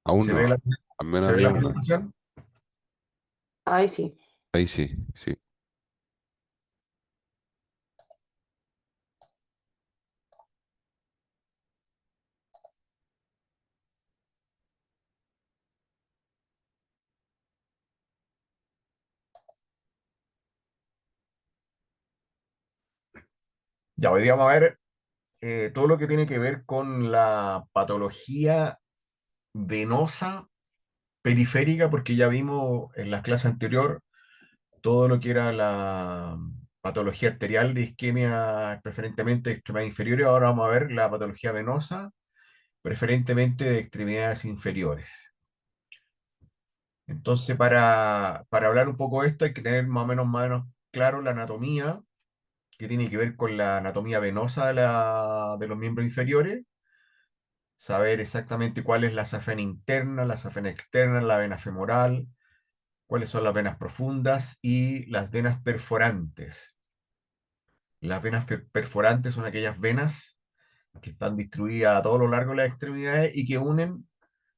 Aún ¿Se ve no, la, al menos se a ve mí la aún no. presentación? Ay, sí. Ahí sí, sí. Ya, hoy día vamos a ver todo lo que tiene que ver con la patología venosa periférica, porque ya vimos en la clase anterior todo lo que era la patología arterial de isquemia, preferentemente de extremidades inferiores. Ahora vamos a ver la patología venosa, preferentemente de extremidades inferiores. Entonces, para hablar un poco de esto, hay que tener más o menos claro la anatomía, que tiene que ver con la anatomía venosa de los miembros inferiores, saber exactamente cuál es la safena interna, la safena externa, la vena femoral, cuáles son las venas profundas y las venas perforantes. Las venas perforantes son aquellas venas que están distribuidas a todo lo largo de las extremidades y que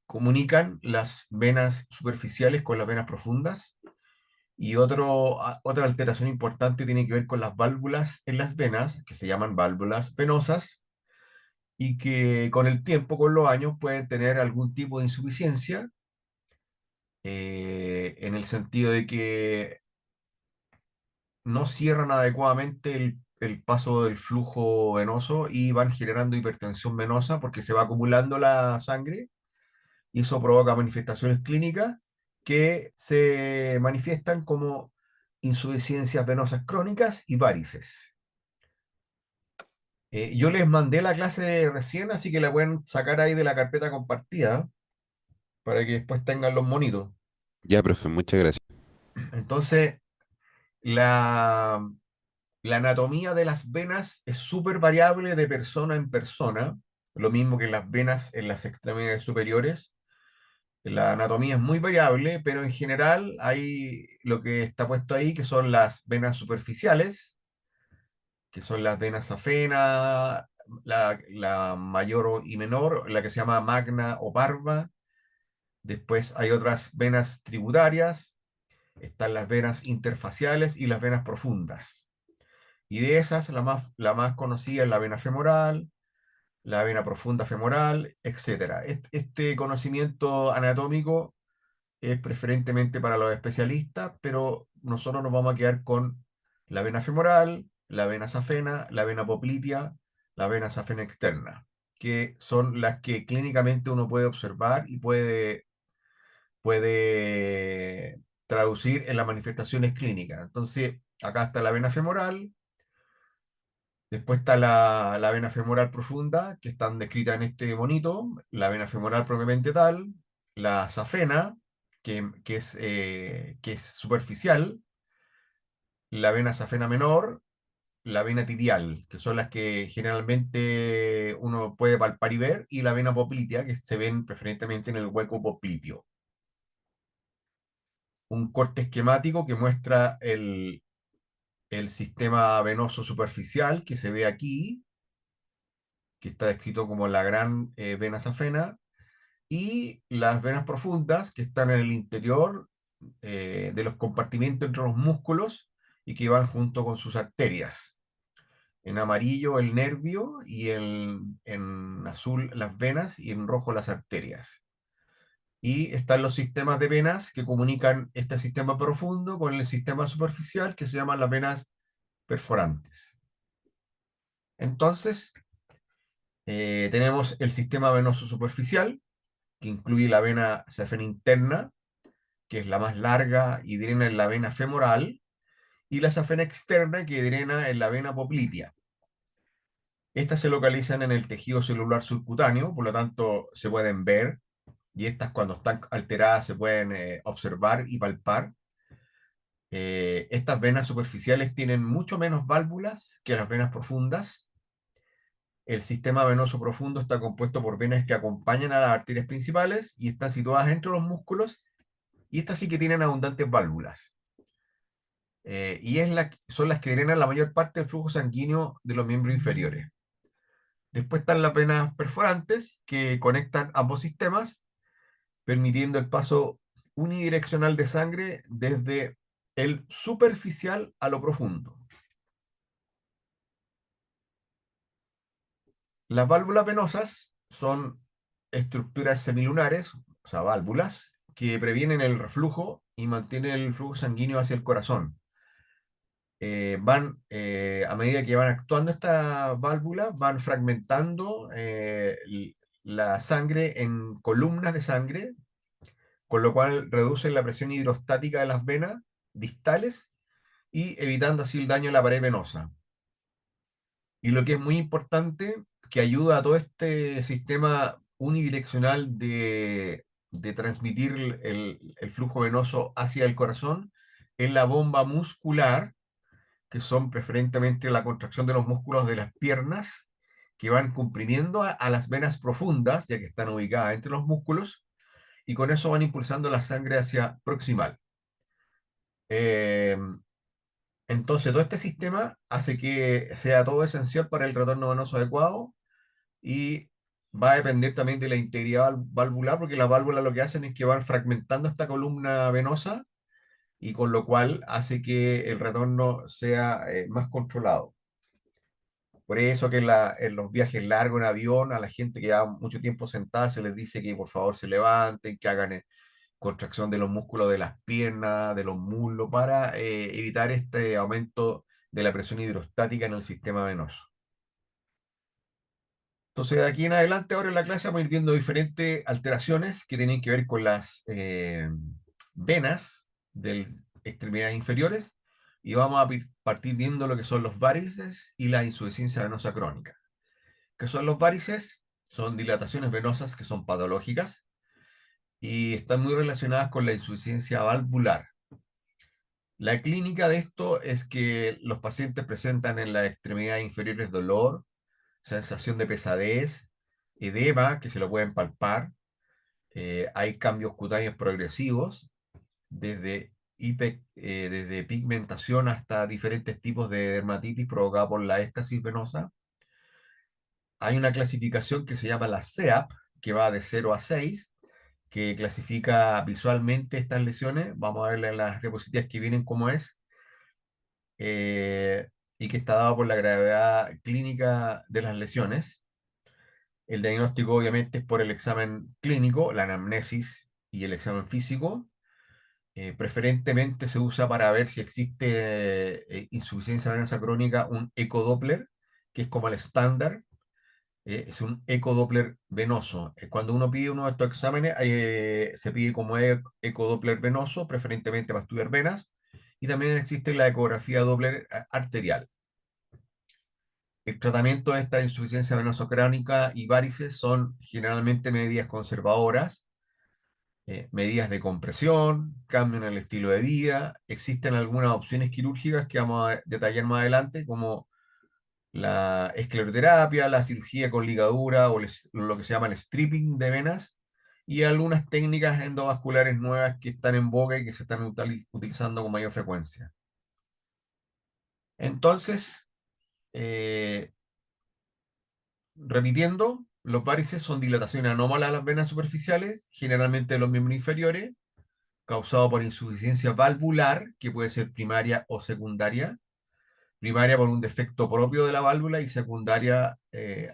comunican las venas superficiales con las venas profundas. Y otra alteración importante tiene que ver con las válvulas en las venas, que se llaman válvulas venosas, y que con el tiempo, con los años, pueden tener algún tipo de insuficiencia, en el sentido de que no cierran adecuadamente el paso del flujo venoso y van generando hipertensión venosa porque se va acumulando la sangre y eso provoca manifestaciones clínicas que se manifiestan como insuficiencias venosas crónicas y varices. Yo les mandé la clase recién, así que la pueden sacar ahí de la carpeta compartida para que después tengan los monitos. Ya, profe, muchas gracias. Entonces, la, la anatomía de las venas es súper variable de persona en persona, lo mismo que las venas en las extremidades superiores. La anatomía es muy variable, pero en general hay lo que está puesto ahí, que son las venas superficiales, que son las venas safena, la mayor y menor, la que se llama magna o parva. Después hay otras venas tributarias, están las venas interfaciales y las venas profundas. Y de esas, la más conocida es la vena femoral, la vena profunda femoral, etcétera. Este conocimiento anatómico es preferentemente para los especialistas, pero nosotros nos vamos a quedar con la vena femoral, la vena safena, la vena poplitea, la vena safena externa, que son las que clínicamente uno puede observar y puede traducir en las manifestaciones clínicas. Entonces, acá está la vena femoral, después está la vena femoral profunda, que están descritas en este bonito, la vena femoral propiamente tal, la safena, que es superficial, la vena safena menor, la vena tibial, que son las que generalmente uno puede palpar y ver, y la vena poplitea, que se ven preferentemente en el hueco popliteo. Un corte esquemático que muestra el sistema venoso superficial que se ve aquí, que está descrito como la gran vena safena, y las venas profundas que están en el interior de los compartimentos entre los músculos y que van junto con sus arterias. En amarillo el nervio y en azul las venas y en rojo las arterias. Y están los sistemas de venas que comunican este sistema profundo con el sistema superficial que se llaman las venas perforantes. Entonces, tenemos el sistema venoso superficial, que incluye la vena safena interna, que es la más larga y drena en la vena femoral, y la safena externa, que drena en la vena poplitea. Estas se localizan en el tejido celular subcutáneo, por lo tanto se pueden ver, y estas cuando están alteradas se pueden observar y palpar. Estas venas superficiales tienen mucho menos válvulas que las venas profundas. El sistema venoso profundo está compuesto por venas que acompañan a las arterias principales y están situadas entre los músculos, y estas sí que tienen abundantes válvulas. Son las que drenan la mayor parte del flujo sanguíneo de los miembros inferiores. Después están las venas perforantes que conectan ambos sistemas, permitiendo el paso unidireccional de sangre desde el superficial a lo profundo. Las válvulas venosas son estructuras semilunares, o sea, válvulas, que previenen el reflujo y mantienen el flujo sanguíneo hacia el corazón. A medida que van actuando estas válvulas, van fragmentando la sangre en columnas de sangre, con lo cual reducen la presión hidrostática de las venas distales y evitando así el daño a la pared venosa. Y lo que es muy importante, que ayuda a todo este sistema unidireccional de transmitir el flujo venoso hacia el corazón, es la bomba muscular, que son preferentemente la contracción de los músculos de las piernas, que van comprimiendo a las venas profundas, ya que están ubicadas entre los músculos, y con eso van impulsando la sangre hacia proximal. Eh, entonces, todo este sistema hace que sea todo esencial para el retorno venoso adecuado y va a depender también de la integridad valvular, porque las válvulas lo que hacen es que van fragmentando esta columna venosa y con lo cual hace que el retorno sea más controlado. Por eso que en los viajes largos en avión, a la gente que lleva mucho tiempo sentada se les dice que por favor se levanten, que hagan contracción de los músculos de las piernas, de los muslos, para evitar este aumento de la presión hidrostática en el sistema venoso. Entonces, de aquí en adelante, ahora en la clase vamos a ir viendo diferentes alteraciones que tienen que ver con las venas de extremidades inferiores y vamos a partir viendo lo que son los várices y la insuficiencia venosa crónica. ¿Qué son los várices? Son dilataciones venosas que son patológicas y están muy relacionadas con la insuficiencia valvular. La clínica de esto es que los pacientes presentan en las extremidades inferiores dolor, sensación de pesadez, edema, que se lo pueden palpar. Hay cambios cutáneos progresivos, desde pigmentación hasta diferentes tipos de dermatitis provocada por la éstasis venosa. Hay una clasificación que se llama la CEAP, que va de 0 a 6, que clasifica visualmente estas lesiones. Vamos a ver en las diapositivas que vienen cómo es. Y que está dado por la gravedad clínica de las lesiones. El diagnóstico obviamente es por el examen clínico, la anamnesis y el examen físico. Preferentemente se usa para ver si existe insuficiencia venosa crónica un ecodoppler, que es como el estándar. Es un ecodoppler venoso. Cuando uno pide uno de estos exámenes, se pide como ecodoppler venoso, preferentemente para estudiar venas, y también existe la ecografía Doppler arterial. El tratamiento de esta insuficiencia venosa crónica y varices son generalmente medidas conservadoras, medidas de compresión, cambio en el estilo de vida. Existen algunas opciones quirúrgicas que vamos a detallar más adelante, como la escleroterapia, la cirugía con ligadura o lo que se llama el stripping de venas y algunas técnicas endovasculares nuevas que están en boga y que se están utilizando con mayor frecuencia. Entonces, eh, repitiendo, los varices son dilataciones anómalas de las venas superficiales, generalmente de los miembros inferiores, causado por insuficiencia valvular, que puede ser primaria o secundaria. Primaria por un defecto propio de la válvula y secundaria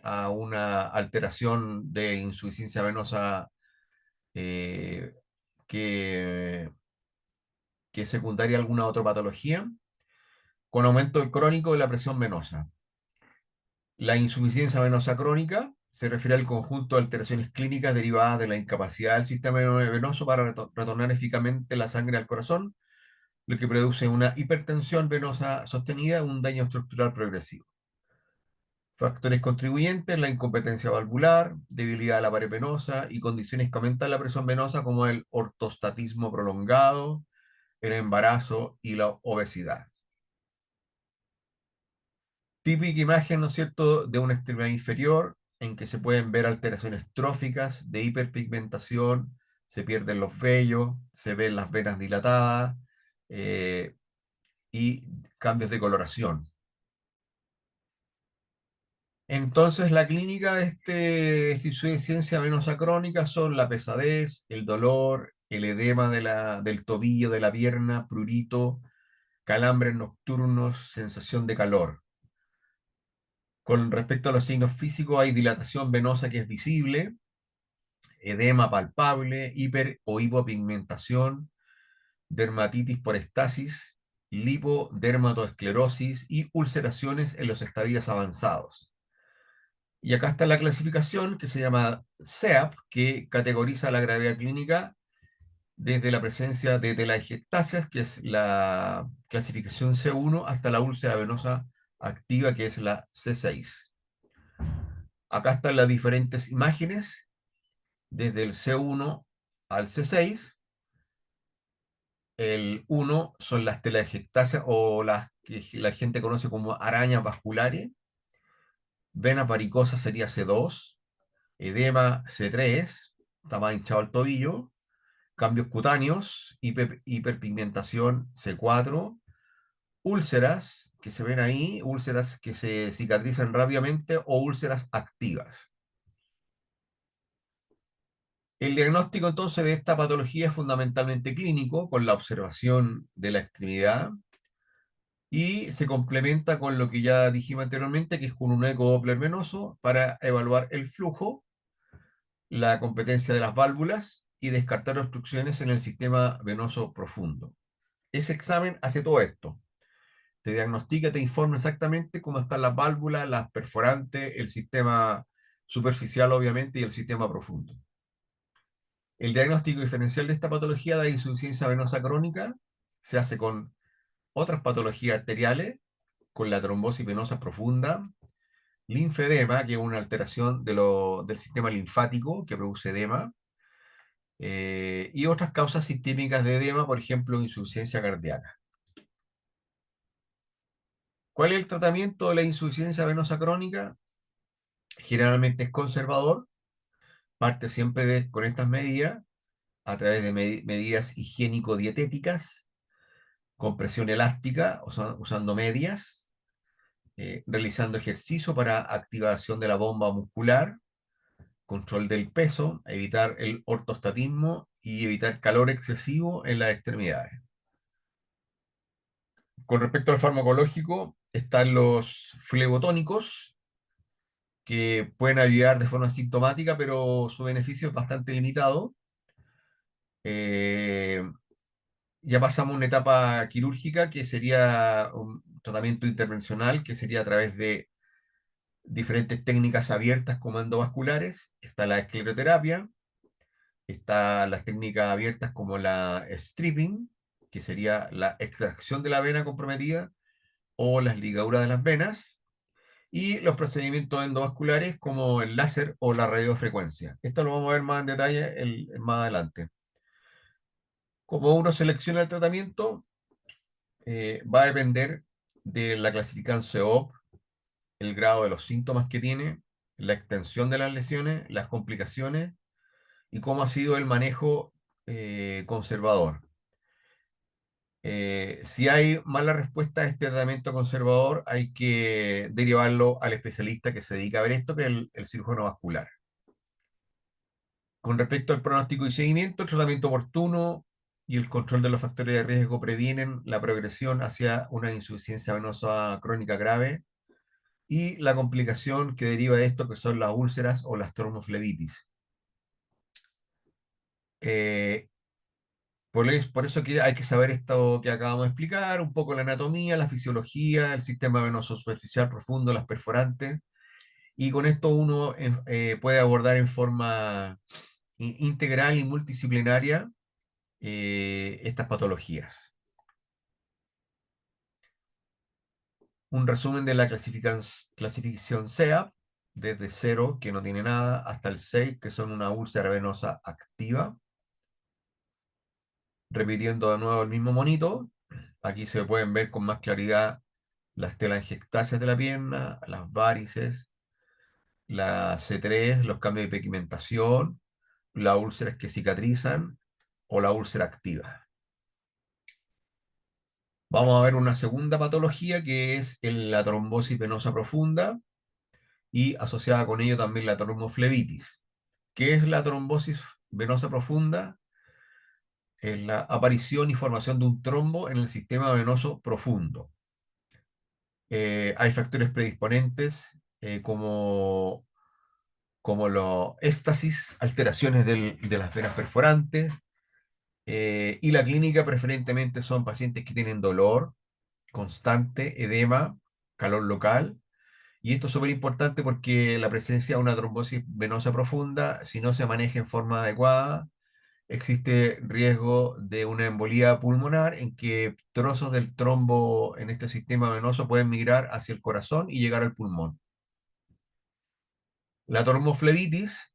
a una alteración de insuficiencia venosa eh, que, que es secundaria a alguna otra patología, con aumento crónico de la presión venosa. La insuficiencia venosa crónica se refiere al conjunto de alteraciones clínicas derivadas de la incapacidad del sistema venoso para retornar eficazmente la sangre al corazón, lo que produce una hipertensión venosa sostenida y un daño estructural progresivo. Factores contribuyentes, la incompetencia valvular, debilidad de la pared venosa y condiciones que aumentan la presión venosa como el ortostatismo prolongado, el embarazo y la obesidad. Típica imagen, ¿no es cierto?, de una extremidad inferior en que se pueden ver alteraciones tróficas de hiperpigmentación, se pierden los vellos, se ven las venas dilatadas eh, y cambios de coloración. Entonces, la clínica de esta insuficiencia venosa crónica son la pesadez, el dolor, el edema del tobillo, de la pierna, prurito, calambres nocturnos, sensación de calor. Con respecto a los signos físicos, hay dilatación venosa que es visible, edema palpable, hiper o hipopigmentación, dermatitis por estasis, lipodermatoesclerosis y ulceraciones en los estadios avanzados. Y acá está la clasificación que se llama SEAP, que categoriza la gravedad clínica desde la presencia de telangiectasias, que es la clasificación C1, hasta la úlcera venosa activa, que es la C6. Acá están las diferentes imágenes, desde el C1 al C6. El 1 son las telangiectasias o las que la gente conoce como arañas vasculares. Vena varicosa sería C2. Edema C3, está más hinchado el tobillo. Cambios cutáneos, hiperpigmentación C4. Úlceras que se ven ahí, úlceras que se cicatrizan rápidamente o úlceras activas. El diagnóstico entonces de esta patología es fundamentalmente clínico, con la observación de la extremidad, y se complementa con lo que ya dijimos anteriormente, que es con un ecodoppler venoso para evaluar el flujo, la competencia de las válvulas y descartar obstrucciones en el sistema venoso profundo. Ese examen hace todo esto. Te diagnostica, te informa exactamente cómo están las válvulas, las perforantes, el sistema superficial, obviamente, y el sistema profundo. El diagnóstico diferencial de esta patología de insuficiencia venosa crónica se hace con otras patologías arteriales, con la trombosis venosa profunda, linfedema, que es una alteración del sistema linfático que produce edema, y otras causas sistémicas de edema, por ejemplo, insuficiencia cardíaca. ¿Cuál es el tratamiento de la insuficiencia venosa crónica? Generalmente es conservador, parte siempre con estas medidas, a través de medidas higiénico-dietéticas, compresión elástica, usando medias, realizando ejercicio para activación de la bomba muscular, control del peso, evitar el ortostatismo y evitar calor excesivo en las extremidades. Con respecto al farmacológico, están los flebotónicos, que pueden ayudar de forma sintomática, pero su beneficio es bastante limitado. Eh, ya pasamos a una etapa quirúrgica, que sería un tratamiento intervencional, que sería a través de diferentes técnicas abiertas como endovasculares. Está la escleroterapia, está las técnicas abiertas como la stripping, que sería la extracción de la vena comprometida, o las ligaduras de las venas, y los procedimientos endovasculares como el láser o la radiofrecuencia. Esto lo vamos a ver más en detalle más adelante. Como uno selecciona el tratamiento, va a depender de la clasificación COP, el grado de los síntomas que tiene, la extensión de las lesiones, las complicaciones y cómo ha sido el manejo conservador. Si hay mala respuesta a este tratamiento conservador, hay que derivarlo al especialista que se dedica a ver esto, que es el cirujano vascular. Con respecto al pronóstico y seguimiento, el tratamiento oportuno y el control de los factores de riesgo previenen la progresión hacia una insuficiencia venosa crónica grave y la complicación que deriva de esto, que son las úlceras o las tromboflebitis. Eh, por eso que hay que saber esto que acabamos de explicar, un poco la anatomía, la fisiología, el sistema venoso superficial profundo, las perforantes, y con esto uno puede abordar en forma integral y multidisciplinaria estas patologías. Un resumen de la clasificación SEA, desde 0, que no tiene nada, hasta el 6, que son una úlcera venosa activa. Repitiendo de nuevo el mismo monito, aquí se pueden ver con más claridad las telangiectasias de la pierna, las varices, la C3, los cambios de pigmentación, las úlceras que cicatrizan o la úlcera activa. Vamos a ver una segunda patología, que es la trombosis venosa profunda, y asociada con ello también la tromboflebitis. ¿Qué es la trombosis venosa profunda? Es la aparición y formación de un trombo en el sistema venoso profundo. Hay factores predisponentes como los éstasis, alteraciones de las venas perforantes, y la clínica preferentemente son pacientes que tienen dolor constante, edema, calor local. Y esto es súper importante porque la presencia de una trombosis venosa profunda, si no se maneja en forma adecuada, existe riesgo de una embolía pulmonar en que trozos del trombo en este sistema venoso pueden migrar hacia el corazón y llegar al pulmón. La tromboflebitis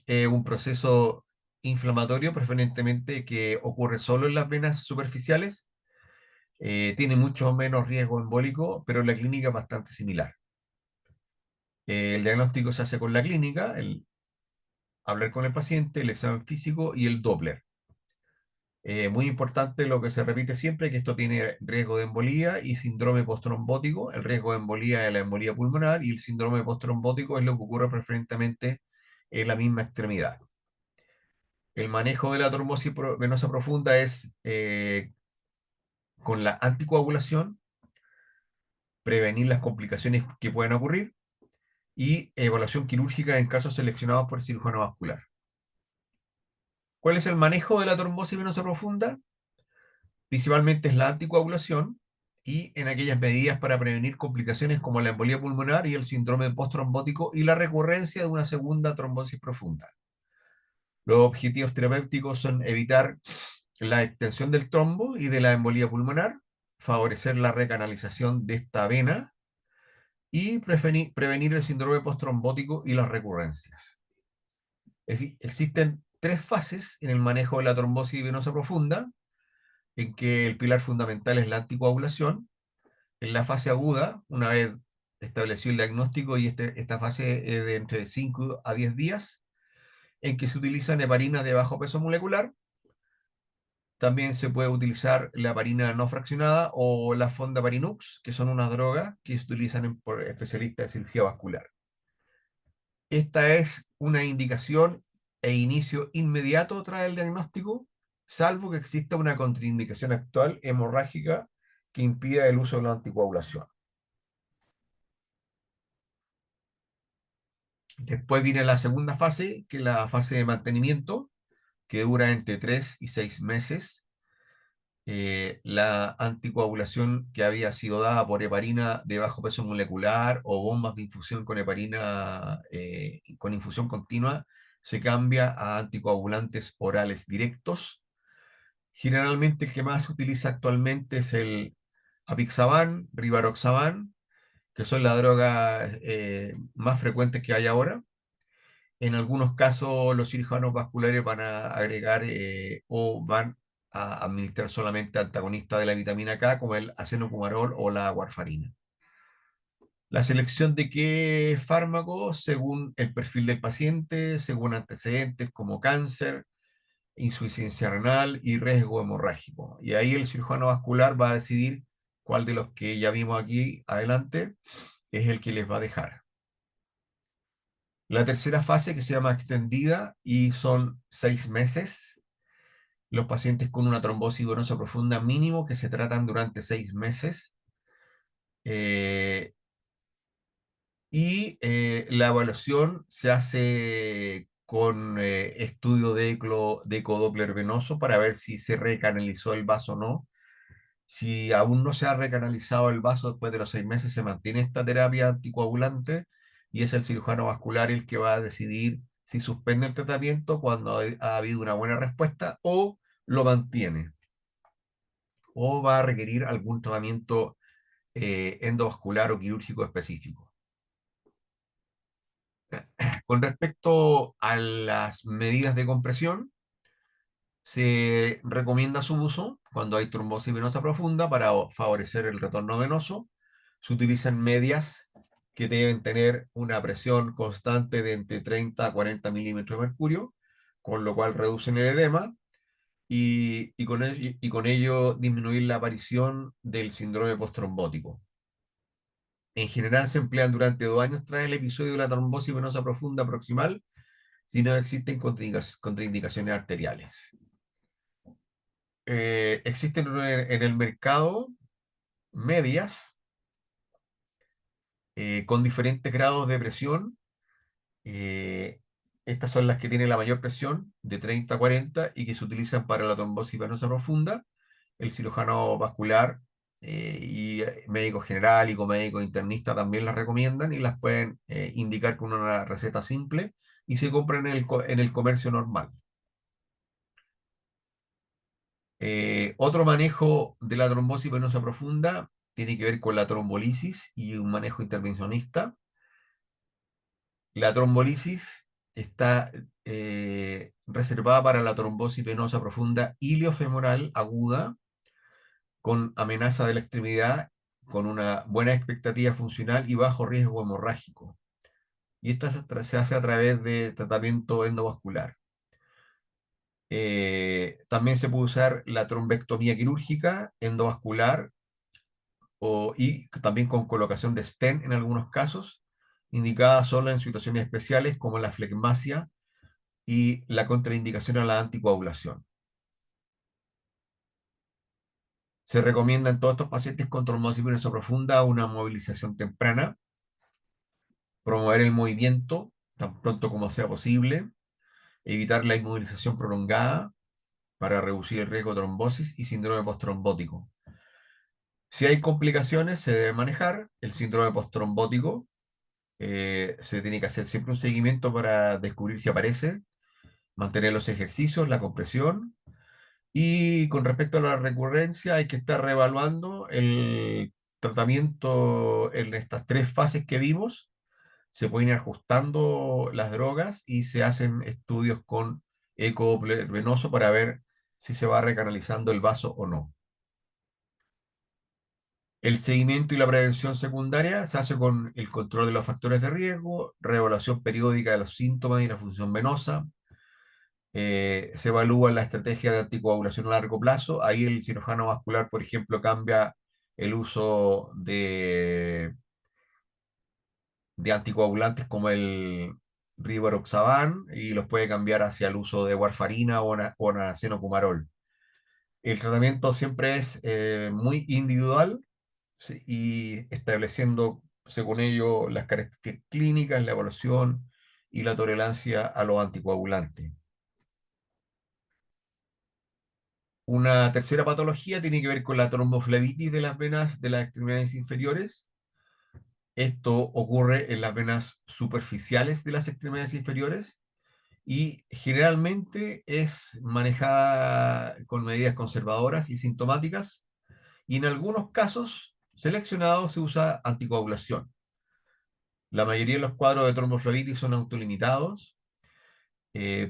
es un proceso inflamatorio preferentemente que ocurre solo en las venas superficiales, tiene mucho menos riesgo embólico, pero la clínica es bastante similar. El diagnóstico se hace con la clínica, el hablar con el paciente, el examen físico y el Doppler. Muy importante lo que se repite siempre, que esto tiene riesgo de embolía y síndrome postrombótico. El riesgo de embolía es la embolía pulmonar y el síndrome postrombótico es lo que ocurre preferentemente en la misma extremidad. El manejo de la trombosis venosa profunda es con la anticoagulación, prevenir las complicaciones que pueden ocurrir y evaluación quirúrgica en casos seleccionados por el cirujano vascular. ¿Cuál es el manejo de la trombosis venosa profunda? Principalmente es la anticoagulación y en aquellas medidas para prevenir complicaciones como la embolía pulmonar y el síndrome postrombótico y la recurrencia de una segunda trombosis profunda. Los objetivos terapéuticos son evitar la extensión del trombo y de la embolía pulmonar, favorecer la recanalización de esta vena y prevenir el síndrome postrombótico y las recurrencias. Es decir, existen tres fases en el manejo de la trombosis venosa profunda, en que el pilar fundamental es la anticoagulación. En la fase aguda, una vez establecido el diagnóstico, y esta fase es de entre 5 a 10 días, en que se utiliza heparina de bajo peso molecular. También se puede utilizar la heparina no fraccionada o la fondaparinux, que son unas drogas que se utilizan por especialistas de cirugía vascular. Esta es una indicación e inicio inmediato tras el diagnóstico, salvo que exista una contraindicación actual hemorrágica que impida el uso de la anticoagulación. Después viene la segunda fase, que es la fase de mantenimiento, que dura entre 3 y 6 meses. La anticoagulación que había sido dada por heparina de bajo peso molecular o bombas de infusión con heparina con infusión continua se cambia a anticoagulantes orales directos. Generalmente el que más se utiliza actualmente es el apixaban, rivaroxaban, que son las drogas más frecuentes que hay ahora. En algunos casos, los cirujanos vasculares van a agregar o van a administrar solamente antagonistas de la vitamina K, como el acenocumarol o la warfarina. La selección de qué fármaco, según el perfil del paciente, según antecedentes como cáncer, insuficiencia renal y riesgo hemorrágico. Y ahí el cirujano vascular va a decidir cuál de los que ya vimos aquí adelante es el que les va a dejar. La tercera fase, que se llama extendida y son 6 meses, los pacientes con una trombosis venosa profunda mínimo que se tratan durante 6 meses, eh, y la evaluación se hace con estudio de ecodoppler venoso para ver si se recanalizó el vaso o no. Si aún no se ha recanalizado el vaso después de los 6 meses, se mantiene esta terapia anticoagulante y es el cirujano vascular el que va a decidir si suspende el tratamiento cuando ha habido una buena respuesta o lo mantiene o va a requerir algún tratamiento endovascular o quirúrgico específico. Con respecto a las medidas de compresión, se recomienda su uso cuando hay trombosis venosa profunda para favorecer el retorno venoso. Se utilizan medias que deben tener una presión constante de entre 30 a 40 milímetros de mercurio, con lo cual reducen el edema y con ello disminuir la aparición del síndrome postrombótico. En general se emplean durante 2 años tras el episodio de la trombosis venosa profunda proximal si no existen contraindicaciones arteriales. Existen en el mercado medias con diferentes grados de presión. Eh, Estas son las que tienen la mayor presión, de 30 a 40, y que se utilizan para la trombosis venosa profunda. El cirujano vascular y médico general y médico internista también las recomiendan y las pueden indicar con una receta simple y se compran en el comercio normal. Otro manejo de la trombosis venosa profunda tiene que ver con la trombolisis y un manejo intervencionista. La trombolisis está reservada para la trombosis venosa profunda iliofemoral aguda con amenaza de la extremidad, con una buena expectativa funcional y bajo riesgo hemorrágico. Y esta se hace a través de tratamiento endovascular. También se puede usar la trombectomía quirúrgica endovascular y también con colocación de stent en algunos casos, indicada solo en situaciones especiales como la flegmasia y la contraindicación a la anticoagulación. Se recomienda en todos estos pacientes con trombosis venosa profunda una movilización temprana, promover el movimiento tan pronto como sea posible, evitar la inmovilización prolongada para reducir el riesgo de trombosis y síndrome postrombótico. Si hay complicaciones, se debe manejar el síndrome postrombótico. Se tiene que hacer siempre un seguimiento para descubrir si aparece, mantener los ejercicios, la compresión. Y con respecto a la recurrencia, hay que estar reevaluando el tratamiento en estas 3 fases que vimos. Se pueden ir ajustando las drogas y se hacen estudios con eco venoso para ver si se va recanalizando el vaso o no. El seguimiento y la prevención secundaria se hace con el control de los factores de riesgo, reevaluación periódica de los síntomas y la función venosa. Se evalúa la estrategia de anticoagulación a largo plazo. Ahí el cirujano vascular, por ejemplo, cambia el uso de anticoagulantes como el rivaroxaban y los puede cambiar hacia el uso de warfarina o naraceноcumarol. El tratamiento siempre es muy individual, ¿sí? Y estableciendo, según ello, las características clínicas, la evaluación y la tolerancia a los anticoagulantes. Una tercera patología tiene que ver con la tromboflebitis de las venas de las extremidades inferiores. Esto ocurre en las venas superficiales de las extremidades inferiores y generalmente es manejada con medidas conservadoras y sintomáticas, y en algunos casos seleccionados se usa anticoagulación. La mayoría de los cuadros de tromboflebitis son autolimitados,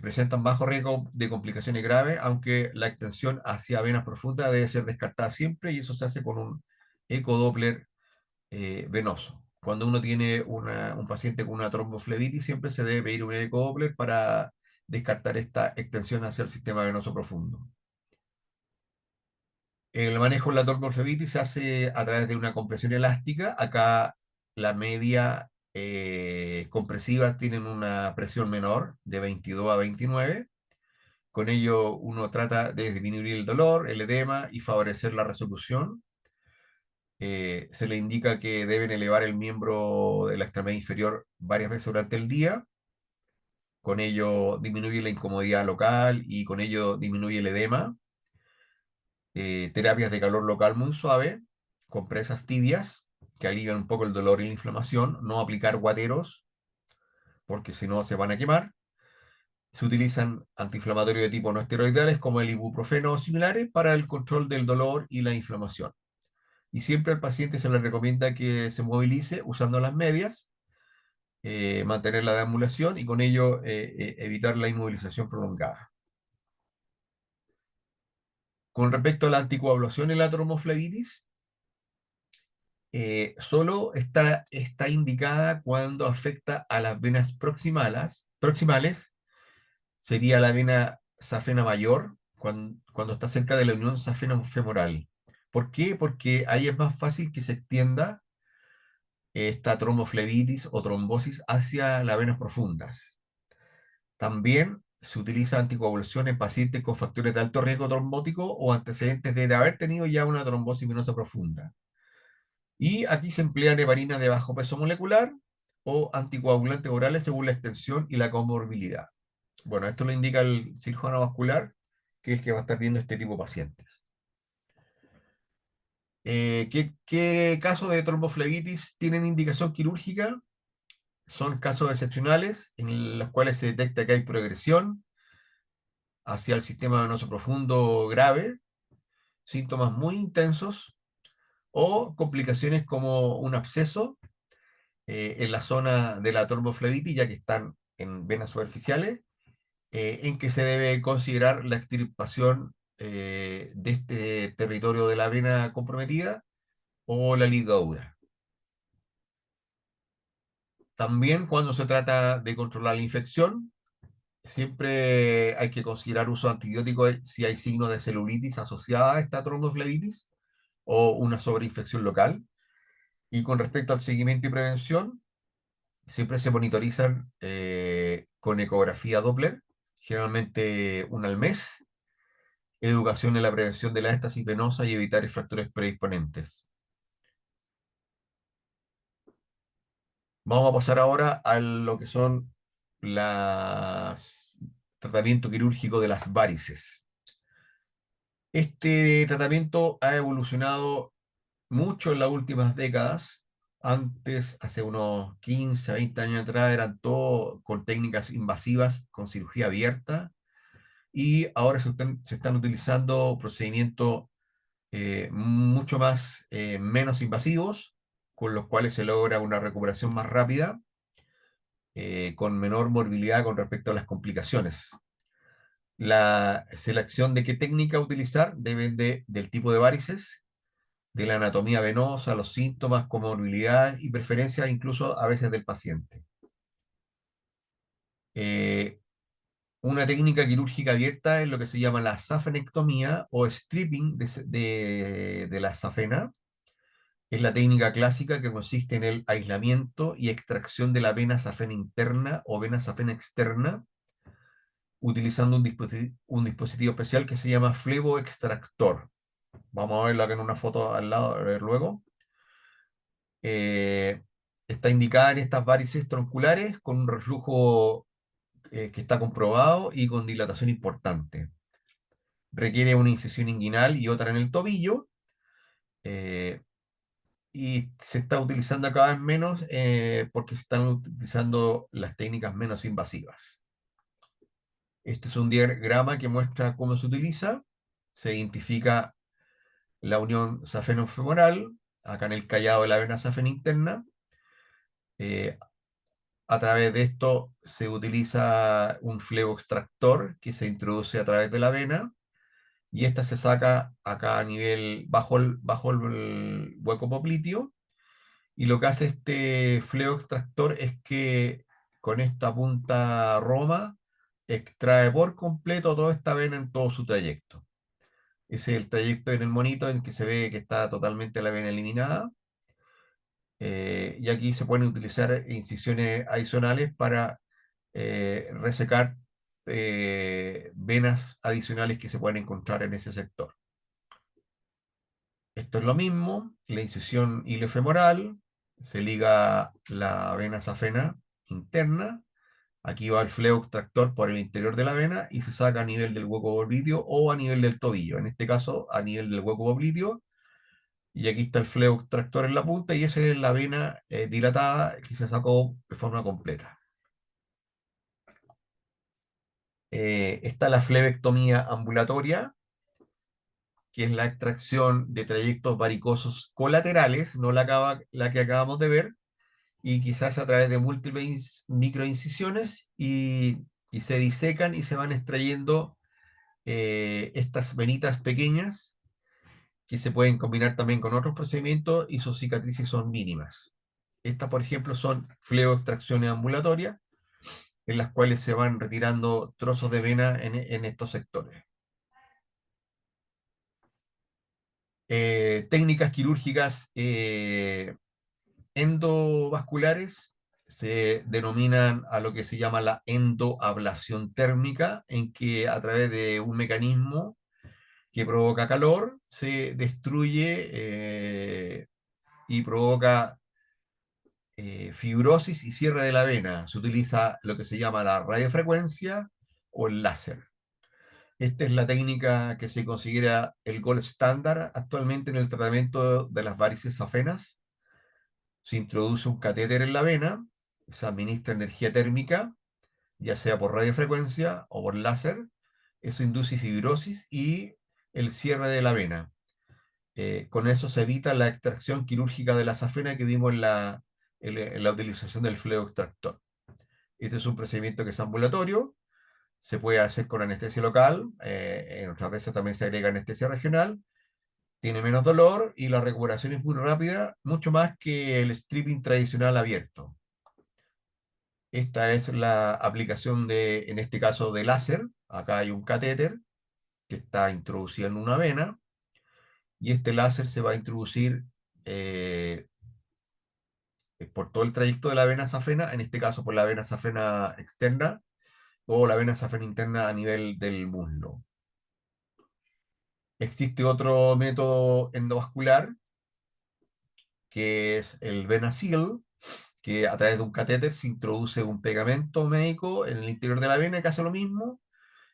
presentan bajo riesgo de complicaciones graves, aunque la extensión hacia venas profundas debe ser descartada siempre, y eso se hace con un ecodoppler venoso. Cuando uno tiene un paciente con una tromboflebitis, siempre se debe pedir un ecodoppler para descartar esta extensión hacia el sistema venoso profundo. El manejo de la tromboflebitis se hace a través de una compresión elástica. Acá la media compresiva tienen una presión menor de 22 a 29. Con ello uno trata de disminuir el dolor, el edema y favorecer la resolución. Se le indica que deben elevar el miembro de la extremidad inferior varias veces durante el día. Con ello disminuye la incomodidad local y con ello disminuye el edema. Terapias de calor local muy suave, compresas tibias que alivian un poco el dolor y la inflamación. No aplicar guateros porque si no se van a quemar. Se utilizan antiinflamatorios de tipo no esteroidales como el ibuprofeno o similares para el control del dolor y la inflamación. Y siempre al paciente se le recomienda que se movilice usando las medias, mantener la deambulación y con ello evitar la inmovilización prolongada. Con respecto a la anticoagulación en la tromboflebitis, solo está indicada cuando afecta a las venas proximales, sería la vena safena mayor, cuando está cerca de la unión safena femoral. ¿Por qué? Porque ahí es más fácil que se extienda esta tromboflebitis o trombosis hacia las venas profundas. También se utiliza anticoagulación en pacientes con factores de alto riesgo trombótico o antecedentes de haber tenido ya una trombosis venosa profunda. Y aquí se emplean heparinas de bajo peso molecular o anticoagulantes orales según la extensión y la comorbilidad. Bueno, esto lo indica el cirujano vascular, que es el que va a estar viendo este tipo de pacientes. ¿Qué casos de tromboflebitis tienen indicación quirúrgica? Son casos excepcionales en los cuales se detecta que hay progresión hacia el sistema venoso profundo grave, síntomas muy intensos o complicaciones como un absceso en la zona de la tromboflebitis, ya que están en venas superficiales, en que se debe considerar la extirpación de este territorio de la vena comprometida o la ligadura. También cuando se trata de controlar la infección, siempre hay que considerar uso de antibióticos si hay signos de celulitis asociada a esta tromboflebitis o una sobreinfección local. Y con respecto al seguimiento y prevención, siempre se monitorizan con ecografía Doppler, generalmente una al mes, educación en la prevención de la éstasis venosa y evitar factores predisponentes. Vamos a pasar ahora a lo que son los tratamiento quirúrgico de las varices. Este tratamiento ha evolucionado mucho en las últimas décadas. Antes, hace unos 15, 20 años atrás, eran todo con técnicas invasivas, con cirugía abierta, y ahora se están utilizando procedimientos mucho más, menos invasivos, con los cuales se logra una recuperación más rápida, con menor morbilidad con respecto a las complicaciones. La selección de qué técnica utilizar depende del tipo de varices, de la anatomía venosa, los síntomas, comorbilidad y preferencias incluso a veces del paciente. Eh, una técnica quirúrgica abierta es lo que se llama la safenectomía o stripping de la safena. Es la técnica clásica que consiste en el aislamiento y extracción de la vena safena interna o vena safena externa utilizando un dispositivo especial que se llama fleboextractor. Vamos a verlo acá en una foto al lado, a ver luego. Eh, Está indicada en estas varices tronculares con un reflujo que está comprobado y con dilatación importante. Requiere una incisión inguinal y otra en el tobillo. eh, y se está utilizando cada vez menos porque se están utilizando las técnicas menos invasivas. Este es un diagrama que muestra cómo se utiliza. Se identifica la unión safeno-femoral, acá en el callado de la vena safena interna. Eh, a través de esto se utiliza un fleboextractor que se introduce a través de la vena y esta se saca acá a nivel bajo el hueco popliteo. Y lo que hace este fleboextractor es que con esta punta roma extrae por completo toda esta vena en todo su trayecto. Ese es el trayecto en el monito en que se ve que está totalmente la vena eliminada. Y aquí se pueden utilizar incisiones adicionales para resecar venas adicionales que se pueden encontrar en ese sector. Esto es lo mismo, la incisión iliofemoral, se liga la vena safena interna, aquí va el flebo extractor por el interior de la vena y se saca a nivel del hueco popliteo o a nivel del tobillo, en este caso a nivel del hueco popliteo, y aquí está el flebo extractor en la punta y esa es la vena dilatada que se sacó de forma completa. Está la flebectomía ambulatoria, que es la extracción de trayectos varicosos colaterales, no la que acabamos de ver, y quizás a través de múltiples microincisiones y se disecan y se van extrayendo estas venitas pequeñas que se pueden combinar también con otros procedimientos y sus cicatrices son mínimas. Estas, por ejemplo, son fleboextracciones ambulatorias en las cuales se van retirando trozos de vena en estos sectores. Técnicas quirúrgicas endovasculares se denominan a lo que se llama la endoablación térmica, en que a través de un mecanismo que provoca calor se destruye y provoca fibrosis y cierre de la vena. Se utiliza lo que se llama la radiofrecuencia o el láser. Esta es la técnica que se considera el gold estándar actualmente en el tratamiento de las varices safenas. Se introduce un catéter en la vena, se administra energía térmica, ya sea por radiofrecuencia o por láser. Eso induce fibrosis y el cierre de la vena. Con eso se evita la extracción quirúrgica de la safena que vimos en la utilización del flebo extractor. Este es un procedimiento que es ambulatorio, se puede hacer con anestesia local, en otras veces también se agrega anestesia regional, tiene menos dolor y la recuperación es muy rápida, mucho más que el stripping tradicional abierto. Esta es la aplicación de, en este caso, de láser. Acá hay un catéter que está introducido en una vena y este láser se va a introducir por todo el trayecto de la vena safena, en este caso por la vena safena externa o la vena safena interna a nivel del muslo. Existe otro método endovascular que es el VenaSeal, que a través de un catéter se introduce un pegamento médico en el interior de la vena que hace lo mismo,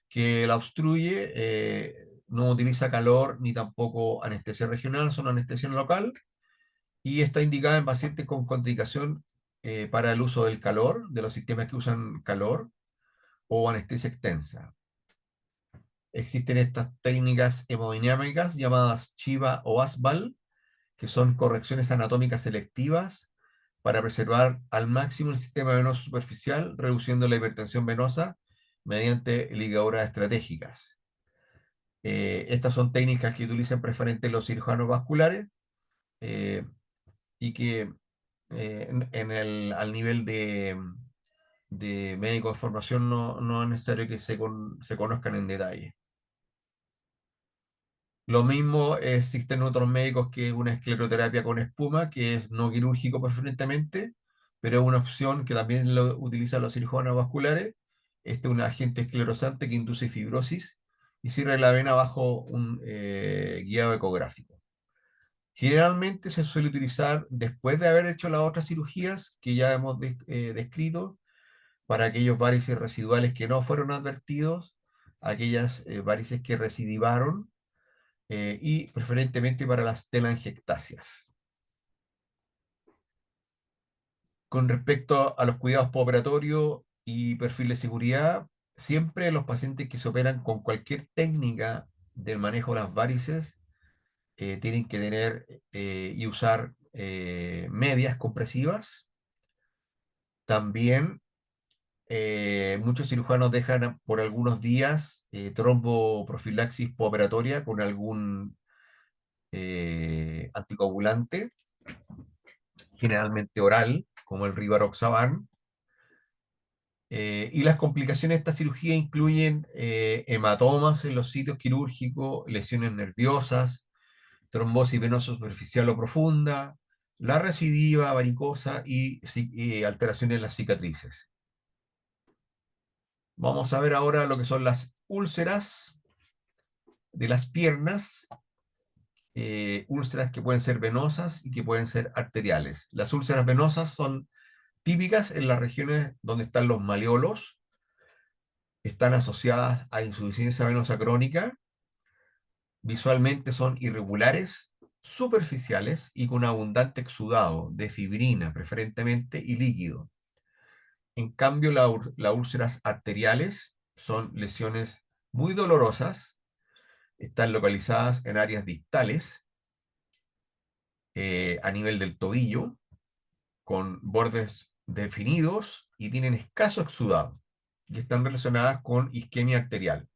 que la obstruye, no utiliza calor ni tampoco anestesia regional, solo anestesia local, y está indicada en pacientes con contraindicación para el uso del calor, de los sistemas que usan calor, o anestesia extensa. Existen estas técnicas hemodinámicas llamadas Chiva o ASBAL, que son correcciones anatómicas selectivas para preservar al máximo el sistema venoso superficial, reduciendo la hipertensión venosa mediante ligaduras estratégicas. Estas son técnicas que utilizan preferentemente los cirujanos vasculares eh, y que al nivel de médico de formación no es necesario que se conozcan en detalle. Lo mismo existen otros médicos que una escleroterapia con espuma, que es no quirúrgico preferentemente, pero es una opción que también lo utilizan los cirujanos vasculares. Este es un agente esclerosante que induce fibrosis y cierra la vena bajo un guiado ecográfico. Generalmente se suele utilizar después de haber hecho las otras cirugías que ya hemos descrito, para aquellos varices residuales que no fueron advertidos, aquellas varices que recidivaron y preferentemente para las telangiectasias. Con respecto a los cuidados postoperatorios y perfil de seguridad, siempre los pacientes que se operan con cualquier técnica del manejo de las varices tienen que tener y usar medias compresivas. También muchos cirujanos dejan por algunos días tromboprofilaxis postoperatoria con algún anticoagulante, generalmente oral, como el rivaroxaban. Y las complicaciones de esta cirugía incluyen hematomas en los sitios quirúrgicos, lesiones nerviosas, trombosis venosa superficial o profunda, la recidiva varicosa y alteraciones en las cicatrices. Vamos a ver ahora lo que son las úlceras de las piernas, úlceras que pueden ser venosas y que pueden ser arteriales. Las úlceras venosas son típicas en las regiones donde están los maleolos, están asociadas a insuficiencia venosa crónica, visualmente son irregulares, superficiales y con abundante exudado de fibrina preferentemente y líquido. En cambio, las úlceras arteriales son lesiones muy dolorosas, están localizadas en áreas distales a nivel del tobillo, con bordes definidos y tienen escaso exudado, y están relacionadas con isquemia arterial.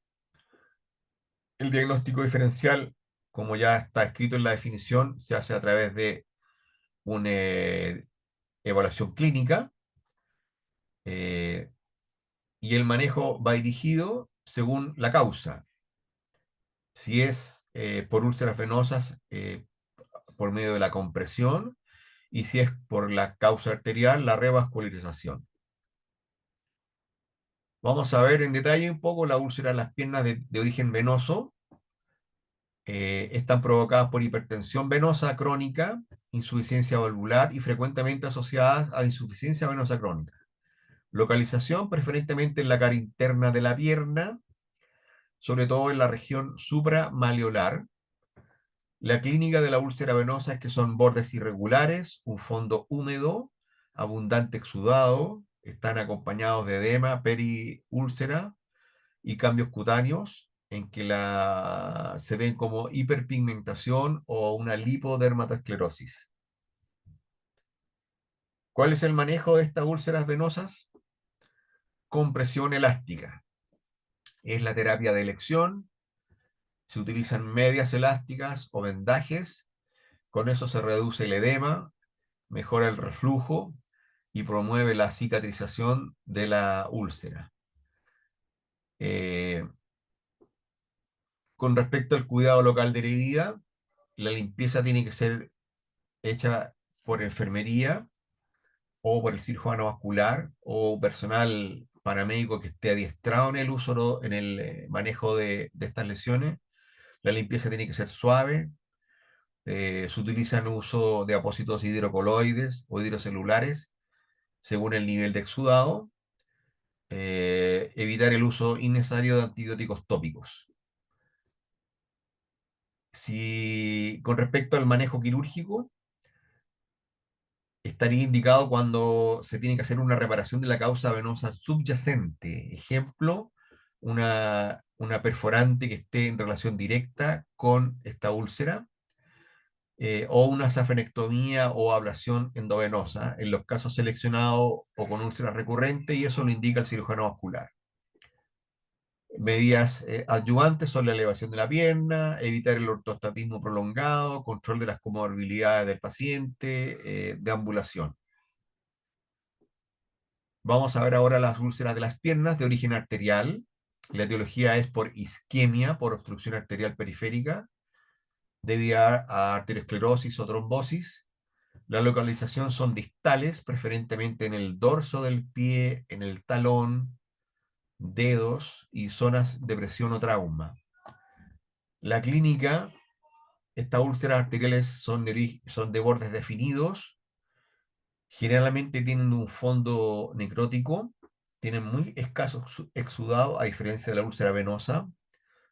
El diagnóstico diferencial, como ya está escrito en la definición, se hace a través de una evaluación clínica eh, y el manejo va dirigido según la causa. Si es por úlceras venosas, por medio de la compresión, y si es por la causa arterial, la revascularización. Vamos a ver en detalle un poco la úlcera en las piernas de origen venoso. Están provocadas por hipertensión venosa crónica, insuficiencia valvular y frecuentemente asociadas a insuficiencia venosa crónica. Localización preferentemente en la cara interna de la pierna, sobre todo en la región supramaleolar. La clínica de la úlcera venosa es que son bordes irregulares, un fondo húmedo, abundante exudado, están acompañados de edema, periúlcera y cambios cutáneos en que se ven como hiperpigmentación o una lipodermatoesclerosis. ¿Cuál es el manejo de estas úlceras venosas? Compresión elástica. Es la terapia de elección. Se utilizan medias elásticas o vendajes. Con eso se reduce el edema, mejora el reflujo y promueve la cicatrización de la úlcera. Eh, con respecto al cuidado local de herida, la limpieza tiene que ser hecha por enfermería o por el cirujano vascular o personal paramédico que esté adiestrado en el uso, en el manejo de estas lesiones. La limpieza tiene que ser suave. Se utilizan uso de apósitos hidrocoloides o hidrocelulares según el nivel de exudado. Evitar el uso innecesario de antibióticos tópicos. Si con respecto al manejo quirúrgico, estaría indicado cuando se tiene que hacer una reparación de la causa venosa subyacente. Ejemplo, una perforante que esté en relación directa con esta úlcera, o una safenectomía o ablación endovenosa, en los casos seleccionados o con úlcera recurrente, y eso lo indica el cirujano vascular. Medidas adyuvantes son la elevación de la pierna, evitar el ortostatismo prolongado, control de las comorbilidades del paciente, deambulación. Vamos a ver ahora las úlceras de las piernas de origen arterial. La etiología es por isquemia, por obstrucción arterial periférica, debida a arteriosclerosis o trombosis. La localización son distales, preferentemente en el dorso del pie, en el talón, dedos y zonas de presión o trauma. La clínica, estas úlceras arteriales son de bordes definidos, generalmente tienen un fondo necrótico, tienen muy escaso exudado, a diferencia de la úlcera venosa,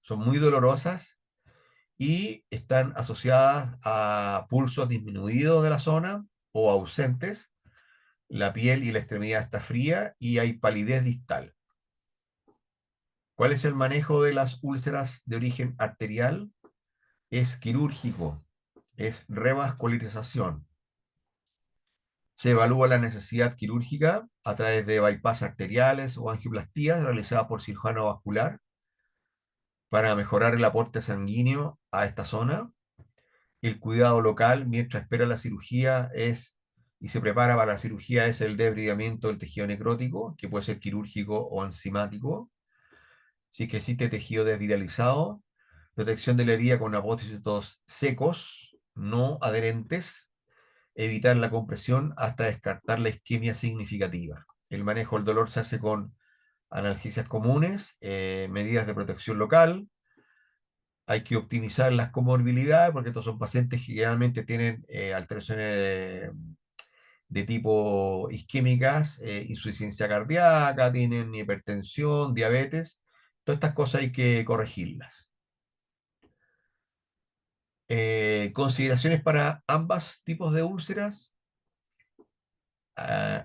son muy dolorosas y están asociadas a pulsos disminuidos de la zona o ausentes. La piel y la extremidad está fría y hay palidez distal. ¿Cuál es el manejo de las úlceras de origen arterial? Es quirúrgico, es revascularización. Se evalúa la necesidad quirúrgica a través de bypass arteriales o angioplastías realizadas por cirujano vascular para mejorar el aporte sanguíneo a esta zona. El cuidado local mientras espera la cirugía y se prepara para la cirugía es el desbridamiento del tejido necrótico, que puede ser quirúrgico o enzimático. Si es que existe tejido desvitalizado, protección de la herida con apósitos secos, no adherentes, evitar la compresión hasta descartar la isquemia significativa. El manejo del dolor se hace con analgesias comunes, medidas de protección local. Hay que optimizar las comorbilidades porque estos son pacientes que generalmente tienen alteraciones de tipo isquémicas, insuficiencia cardíaca, tienen hipertensión, diabetes. Todas estas cosas hay que corregirlas. Consideraciones para ambos tipos de úlceras.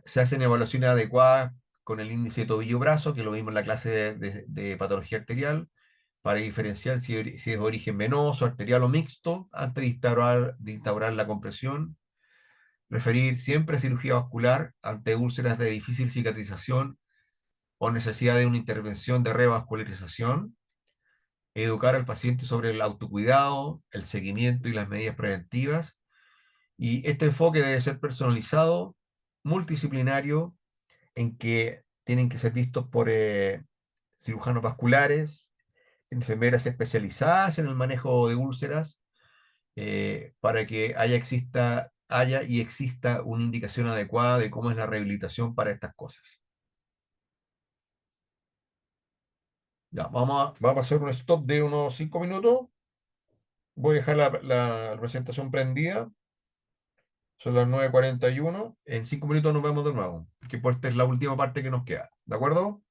Se hacen evaluaciones adecuadas con el índice de tobillo-brazo, que lo vimos en la clase de patología arterial, para diferenciar si es origen venoso, arterial o mixto, antes de instaurar la compresión. Referir siempre a cirugía vascular ante úlceras de difícil cicatrización o necesidad de una intervención de revascularización. Educar al paciente sobre el autocuidado, el seguimiento y las medidas preventivas. Y este enfoque debe ser personalizado, multidisciplinario, en que tienen que ser vistos por cirujanos vasculares, enfermeras especializadas en el manejo de úlceras, para que exista haya y exista una indicación adecuada de cómo es la rehabilitación para estas cosas. Ya, vamos a hacer un stop de unos 5 minutos. Voy a dejar la presentación prendida. Son las 9:41. En 5 minutos nos vemos de nuevo, que pues esta es la última parte que nos queda. ¿De acuerdo?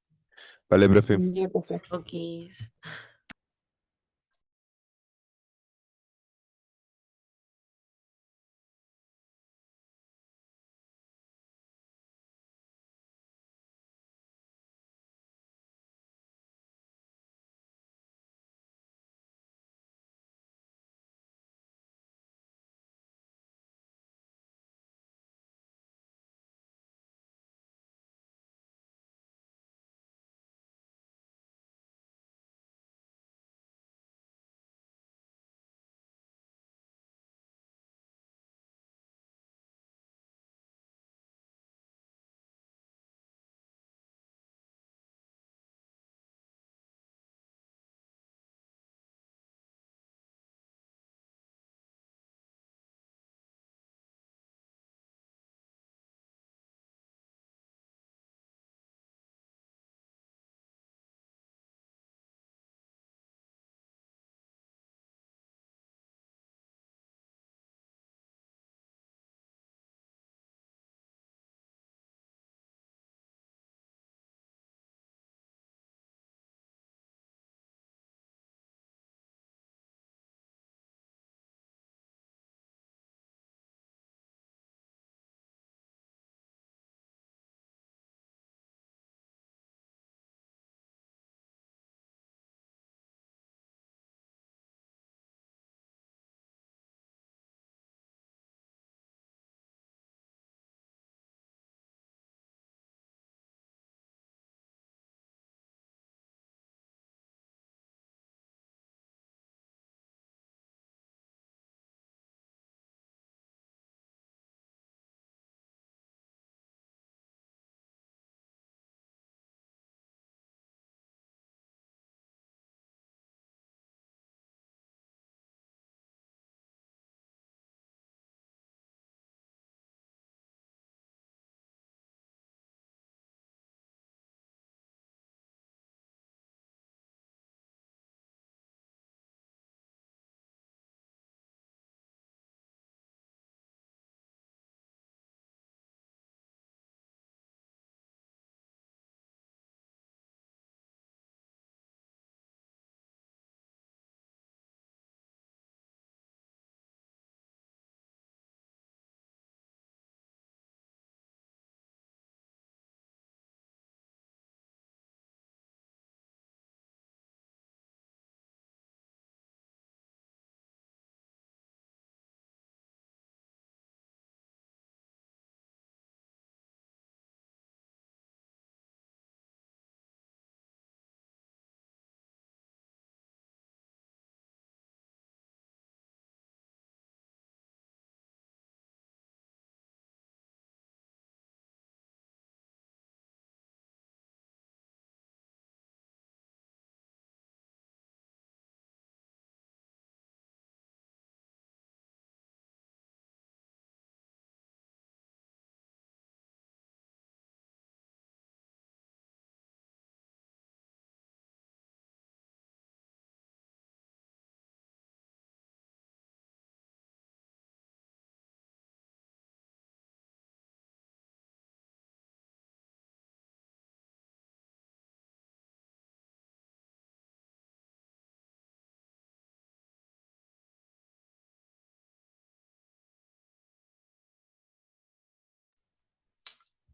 Vale, profe. Ya, profe. Ok.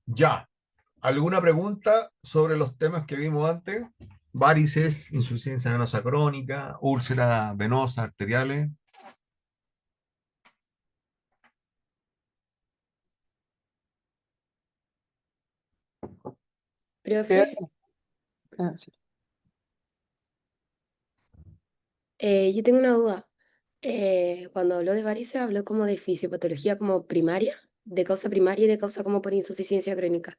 Ya. ¿Alguna pregunta sobre los temas que vimos antes? Varices, insuficiencia venosa crónica, úlceras venosas arteriales. Creo Profe, sí. yo tengo una duda. Cuando habló de varices, habló como de fisiopatología como primaria, de causa primaria y de causa como por insuficiencia crónica.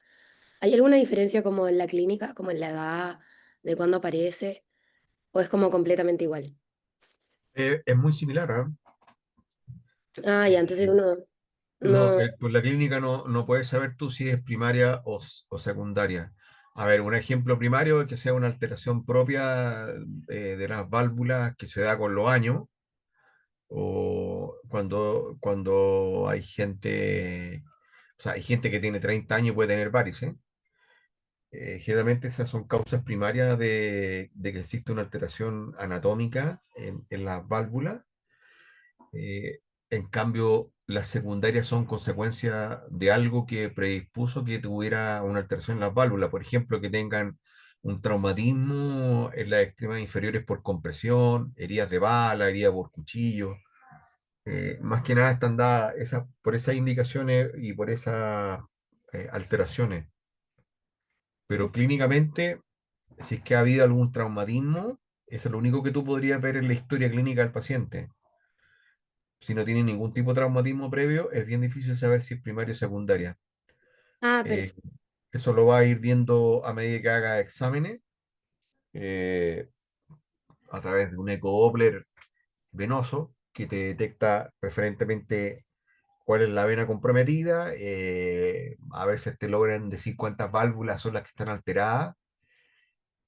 ¿Hay alguna diferencia como en la clínica, como en la edad, de cuándo aparece, o es como completamente igual? Es muy similar, ¿eh? Ah, ya, entonces uno No, No. con la clínica no puedes saber tú si es primaria o secundaria. A ver, un ejemplo primario es que sea una alteración propia de las válvulas que se da con los años o cuando hay gente, o sea, hay gente que tiene 30 años y puede tener varices. Generalmente esas son causas primarias de que existe una alteración anatómica en las válvulas. Eh, en cambio, las secundarias son consecuencia de algo que predispuso que tuviera una alteración en las válvulas. Por ejemplo, que tengan un traumatismo en las extremas inferiores por compresión, heridas de bala, heridas por cuchillo. Más que nada están dadas por esas indicaciones y por esas alteraciones. Pero clínicamente, si es que ha habido algún traumatismo, eso es lo único que tú podrías ver en la historia clínica del paciente. Si no tiene ningún tipo de traumatismo previo, es bien difícil saber si es primaria o secundaria. Ah, Eh, perfecto. eso lo va a ir viendo a medida que haga exámenes eh, a través de un ecodoppler venoso que te detecta preferentemente cuál es la vena comprometida. A veces te logran decir cuántas válvulas son las que están alteradas.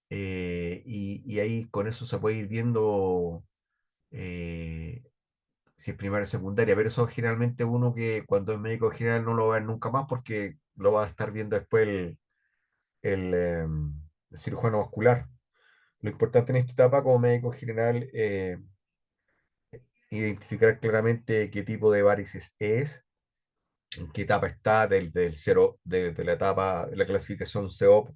Y ahí con eso se puede ir viendo eh, si es primaria o secundaria, pero eso generalmente uno que cuando es médico general no lo va a ver nunca más porque lo va a estar viendo después el cirujano vascular. Lo importante en esta etapa como médico general identificar claramente qué tipo de varices es, en qué etapa está del cero, de la etapa de la clasificación CEOP,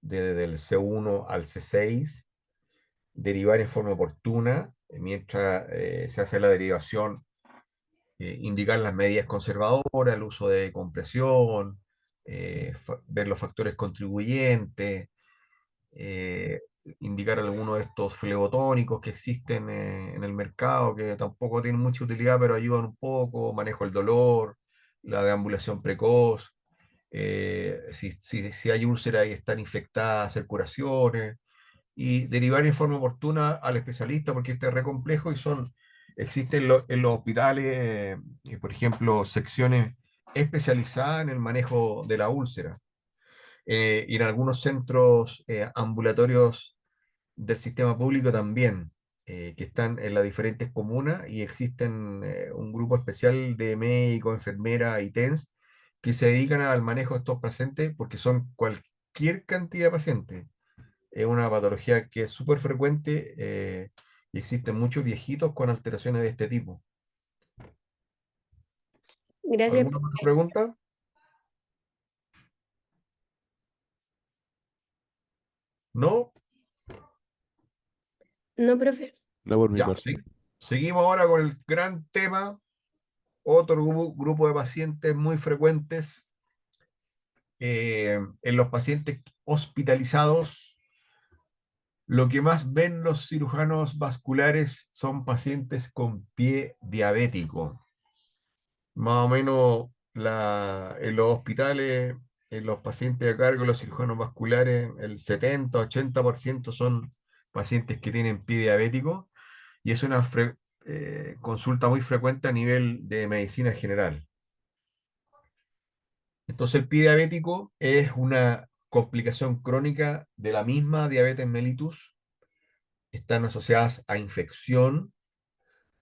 del C1 al C6, derivar en forma oportuna, mientras se hace la derivación indicar las medidas conservadoras, el uso de compresión, ver los factores contribuyentes, eh, indicar algunos de estos flebotónicos que existen en el mercado, que tampoco tienen mucha utilidad, pero ayudan un poco, manejo del dolor, la deambulación precoz, si hay úlceras y están infectadas, hacer curaciones y derivar en forma oportuna al especialista porque este es re complejo y existen en los hospitales, por ejemplo, secciones especializadas en el manejo de la úlcera. Y en algunos centros ambulatorios del sistema público también, que están en las diferentes comunas y existen un grupo especial de médicos, enfermeras y TENS que se dedican al manejo de estos pacientes porque son cualquier cantidad de pacientes. Es una patología que es súper frecuente y existen muchos viejitos con alteraciones de este tipo. Gracias, ¿Alguna otra pregunta? ¿No? no, profe. No por mi Ya, parte. sí. Seguimos ahora con el gran tema, otro grupo de pacientes muy frecuentes en los pacientes hospitalizados. Lo que más ven los cirujanos vasculares son pacientes con pie diabético. Más o menos en los hospitales, en los pacientes a cargo de los cirujanos vasculares, el 70-80% son pacientes que tienen pie diabético y es una consulta muy frecuente a nivel de medicina general. Entonces el pie diabético es una complicación crónica de la misma diabetes mellitus. Están asociadas a infección,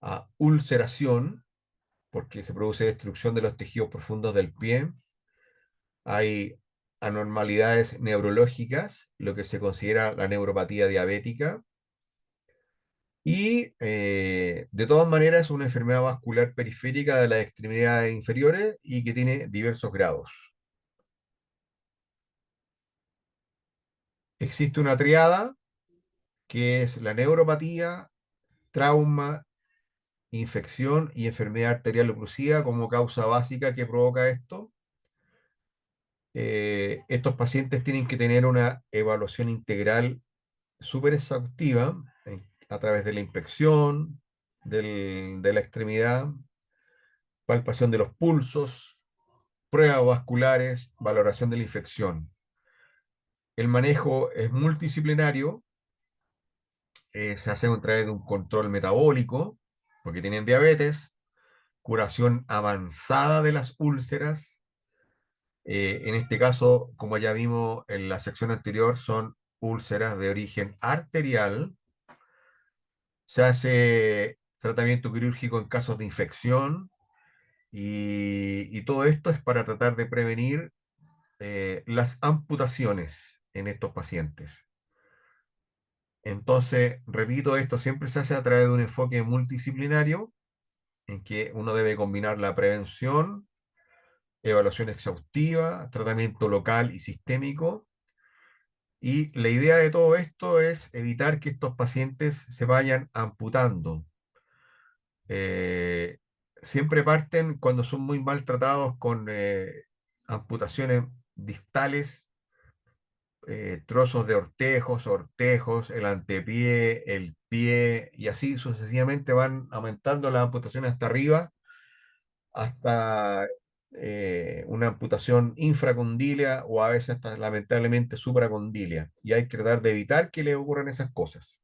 a ulceración, porque se produce destrucción de los tejidos profundos del pie. Hay anormalidades neurológicas, lo que se considera la neuropatía diabética. Y de todas maneras es una enfermedad vascular periférica de las extremidades inferiores y que tiene diversos grados. Existe una triada que es la neuropatía, trauma, infección y enfermedad arterial oclusiva como causa básica que provoca esto. Estos pacientes tienen que tener una evaluación integral súper exhaustiva a través de la inspección de la extremidad, palpación de los pulsos, pruebas vasculares, valoración de la infección. El manejo es multidisciplinario, se hace a través de un control metabólico, porque tienen diabetes, curación avanzada de las úlceras. En este caso, como ya vimos en la sección anterior, son úlceras de origen arterial. Se hace tratamiento quirúrgico en casos de infección y todo esto es para tratar de prevenir las amputaciones en estos pacientes. Entonces, repito, esto siempre se hace a través de un enfoque multidisciplinario en que uno debe combinar la prevención, evaluación exhaustiva, tratamiento local y sistémico. Y la idea de todo esto es evitar que estos pacientes se vayan amputando. Eh, Siempre parten cuando son muy maltratados con amputaciones distales, trozos de ortejos, el antepié, el pie, y así sucesivamente van aumentando las amputaciones hasta arriba, hasta una amputación infracondilia o a veces hasta lamentablemente supracondilia. Y hay que tratar de evitar que le ocurran esas cosas.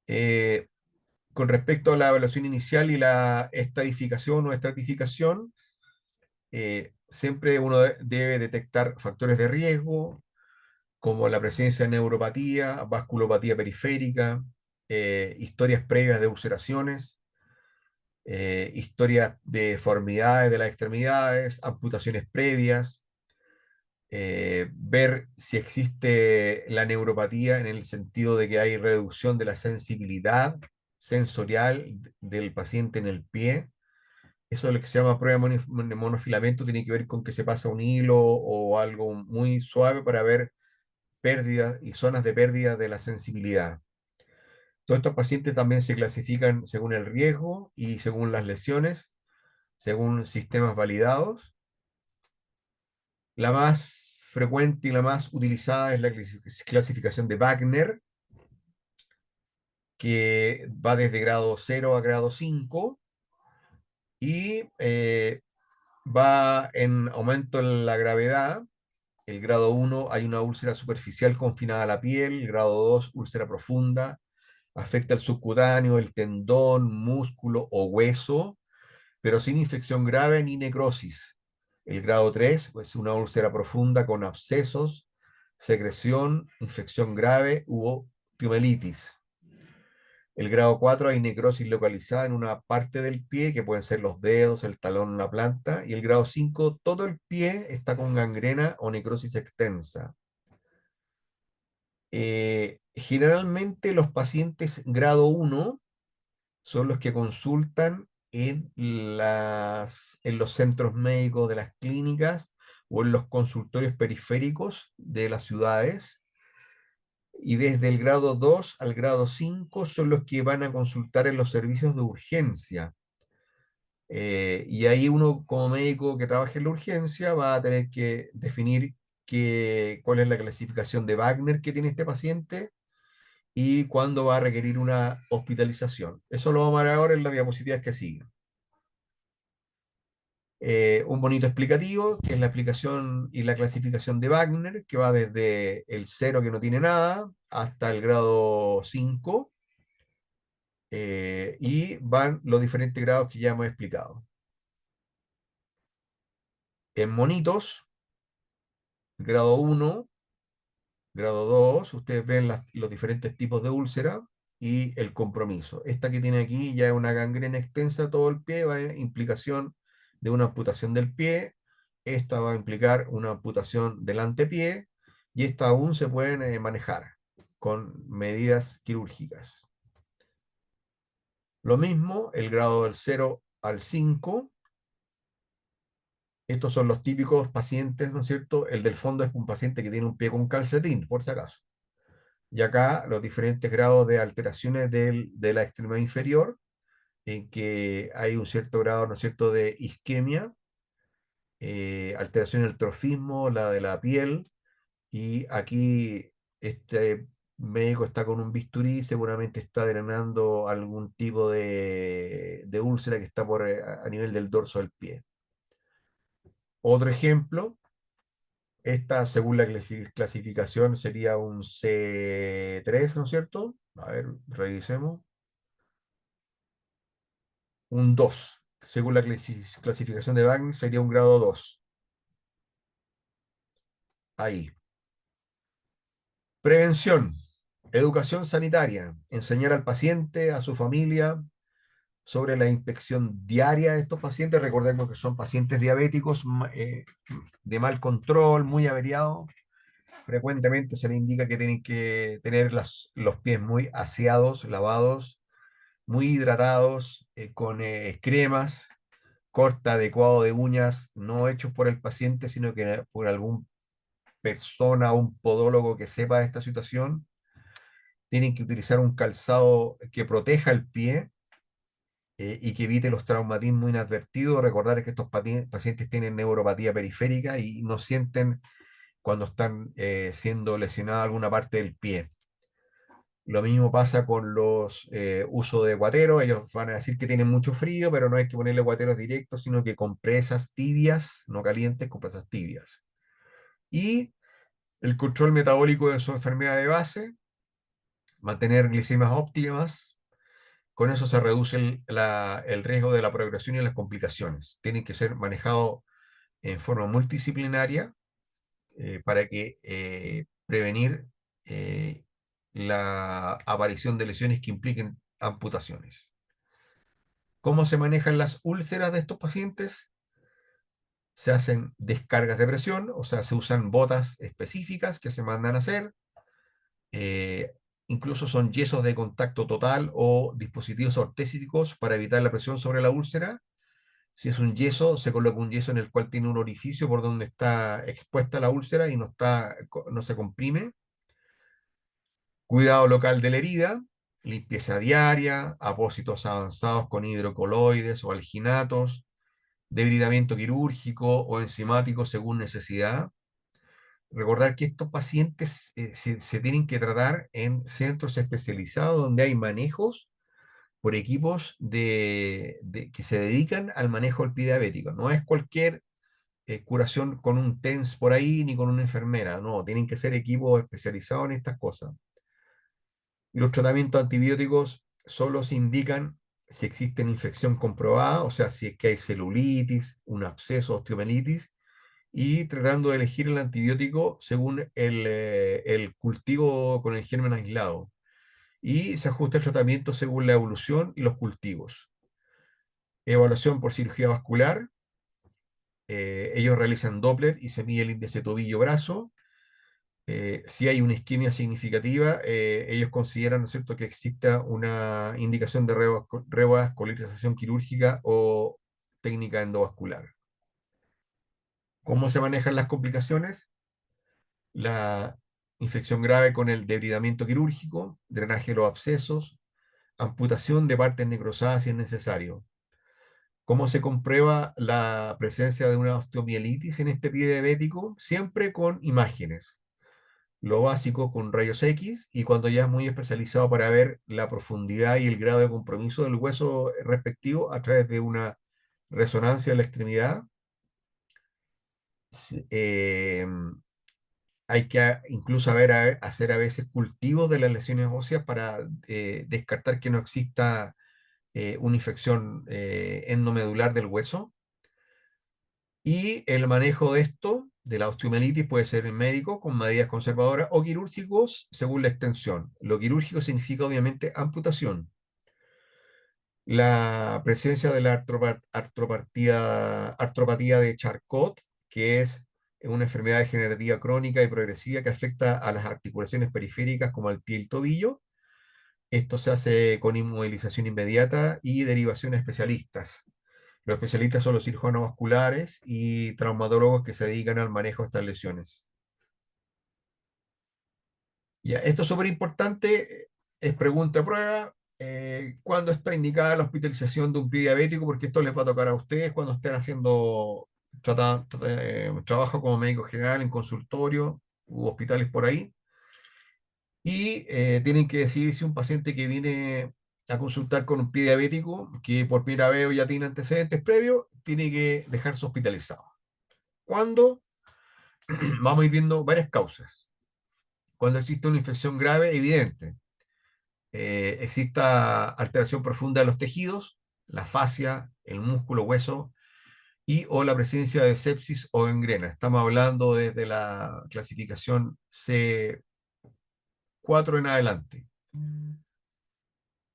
Eh, con respecto a la evaluación inicial y la estadificación o estratificación, siempre uno debe detectar factores de riesgo, como la presencia de neuropatía, vasculopatía periférica, historias previas de ulceraciones, historias de deformidades de las extremidades, amputaciones previas, ver si existe la neuropatía en el sentido de que hay reducción de la sensibilidad sensorial del paciente en el pie. Eso es lo que se llama prueba de monofilamento, tiene que ver con que se pasa un hilo o algo muy suave para ver pérdidas y zonas de pérdida de la sensibilidad. Todos estos pacientes también se clasifican según el riesgo y según las lesiones, según sistemas validados. La más frecuente y la más utilizada es la clasificación de Wagner, que va desde grado 0 a grado 5 y va en aumento en la gravedad. El grado 1 hay una úlcera superficial confinada a la piel, el grado 2 úlcera profunda, afecta el subcutáneo, el tendón, músculo o hueso, pero sin infección grave ni necrosis. El grado 3 es una úlcera profunda con abscesos, secreción, infección grave u piomelitis. El grado 4 hay necrosis localizada en una parte del pie, que pueden ser los dedos, el talón, la planta. Y el grado 5, todo el pie está con gangrena o necrosis extensa. Generalmente los pacientes grado 1 son los que consultan en los centros médicos de las clínicas o en los consultorios periféricos de las ciudades. Y desde el grado 2 al grado 5 son los que van a consultar en los servicios de urgencia. Y ahí uno como médico que trabaja en la urgencia va a tener que definir cuál es la clasificación de Wagner que tiene este paciente y cuándo va a requerir una hospitalización. Eso lo vamos a ver ahora en las diapositivas que siguen. Un bonito explicativo, que es la explicación y la clasificación de Wagner, que va desde el 0 que no tiene nada hasta el grado 5, y van los diferentes grados que ya hemos explicado. En monitos, grado 1, grado 2, ustedes ven los diferentes tipos de úlcera y el compromiso. Esta que tiene aquí ya es una gangrena extensa de todo el pie, va a implicación de una amputación del pie. Esta va a implicar una amputación del antepié y esta aún se pueden manejar con medidas quirúrgicas. Lo mismo, el grado del 0 al 5. Estos son los típicos pacientes, ¿no es cierto? El del fondo es un paciente que tiene un pie con calcetín, por si acaso. Y acá los diferentes grados de alteraciones de la extremidad inferior, en que hay un cierto grado, ¿no es cierto?, de isquemia, alteración del trofismo, la de la piel, y aquí este médico está con un bisturí, seguramente está drenando algún tipo de úlcera que está a nivel del dorso del pie. Otro ejemplo, esta según la clasificación sería un C3, ¿no es cierto? A ver, revisemos. un 2. Según la clasificación de Wagner, sería un grado 2. Ahí. Prevención. Educación sanitaria. Enseñar al paciente, a su familia, sobre la inspección diaria de estos pacientes. Recordemos que son pacientes diabéticos de mal control, muy averiados. Frecuentemente se les indica que tienen que tener los pies muy aseados, lavados, muy hidratados, con cremas, corte adecuado de uñas, no hechos por el paciente, sino que por alguna persona o un podólogo que sepa de esta situación. Tienen que utilizar un calzado que proteja el pie y que evite los traumatismos inadvertidos. Recordar que estos pacientes tienen neuropatía periférica y no sienten cuando están siendo lesionada alguna parte del pie. Lo mismo pasa con los usos de guateros. Ellos van a decir que tienen mucho frío, pero no hay que ponerle guateros directos, sino que compresas tibias, no calientes, compresas tibias. Y el control metabólico de su enfermedad de base, mantener glicemias óptimas. Con eso se reduce el riesgo de la progresión y las complicaciones. Tienen que ser manejados en forma multidisciplinaria para que prevenir la aparición de lesiones que impliquen amputaciones. ¿Cómo se manejan las úlceras de estos pacientes? Se hacen descargas de presión, o sea, se usan botas específicas que se mandan a hacer. eh, Incluso son yesos de contacto total o dispositivos ortésicos para evitar la presión sobre la úlcera. Si es un yeso, se coloca un yeso en el cual tiene un orificio por donde está expuesta la úlcera y no se comprime. Cuidado local de la herida, limpieza diaria, apósitos avanzados con hidrocoloides o alginatos, debridamiento quirúrgico o enzimático según necesidad. Recordar que estos pacientes se tienen que tratar en centros especializados donde hay manejos por equipos que se dedican al manejo del pie diabético. No es cualquier curación con un TENS por ahí ni con una enfermera, no, tienen que ser equipos especializados en estas cosas. Los tratamientos antibióticos solo se indican si existe una infección comprobada, o sea, si es que hay celulitis, un absceso, osteomelitis, y tratando de elegir el antibiótico según el cultivo con el germen aislado. Y se ajusta el tratamiento según la evolución y los cultivos. Evaluación por cirugía vascular. Ellos realizan Doppler y se mide el índice tobillo-brazo. Si hay una isquemia significativa, ellos consideran, ¿no es cierto?, que exista una indicación de revascularización quirúrgica o técnica endovascular. ¿Cómo se manejan las complicaciones? La infección grave con el debridamiento quirúrgico, drenaje de los abscesos, amputación de partes necrosadas si es necesario. ¿Cómo se comprueba la presencia de una osteomielitis en este pie diabético? Siempre con imágenes. Lo básico con rayos X y cuando ya es muy especializado para ver la profundidad y el grado de compromiso del hueso respectivo a través de una resonancia de la extremidad. S- eh, Hay que incluso hacer a veces cultivos de las lesiones óseas para descartar que no exista una infección endomedular del hueso. Y el manejo de esto, de la osteomielitis, puede ser en médico con medidas conservadoras o quirúrgicos según la extensión. Lo quirúrgico significa obviamente amputación. La presencia de la artropatía de Charcot, que es una enfermedad degenerativa crónica y progresiva que afecta a las articulaciones periféricas como al pie y el tobillo. Esto se hace con inmovilización inmediata y derivación a especialistas. Los especialistas son los cirujanos vasculares y traumatólogos que se dedican al manejo de estas lesiones. Ya, esto es súper importante, es pregunta a prueba. ¿Cuándo está indicada la hospitalización de un pie diabético? Porque esto les va a tocar a ustedes cuando estén haciendo trabajo como médico general en consultorio u hospitales por ahí. Y tienen que decidir si un paciente que viene a consultar con un pie diabético, que por primera vez o ya tiene antecedentes previos, tiene que dejarse hospitalizado. ¿Cuándo? Vamos a ir viendo varias causas. Cuando existe una infección grave, evidente, exista alteración profunda de los tejidos, la fascia, el músculo, hueso y o la presencia de sepsis o gangrena. Estamos hablando desde la clasificación C4 en adelante.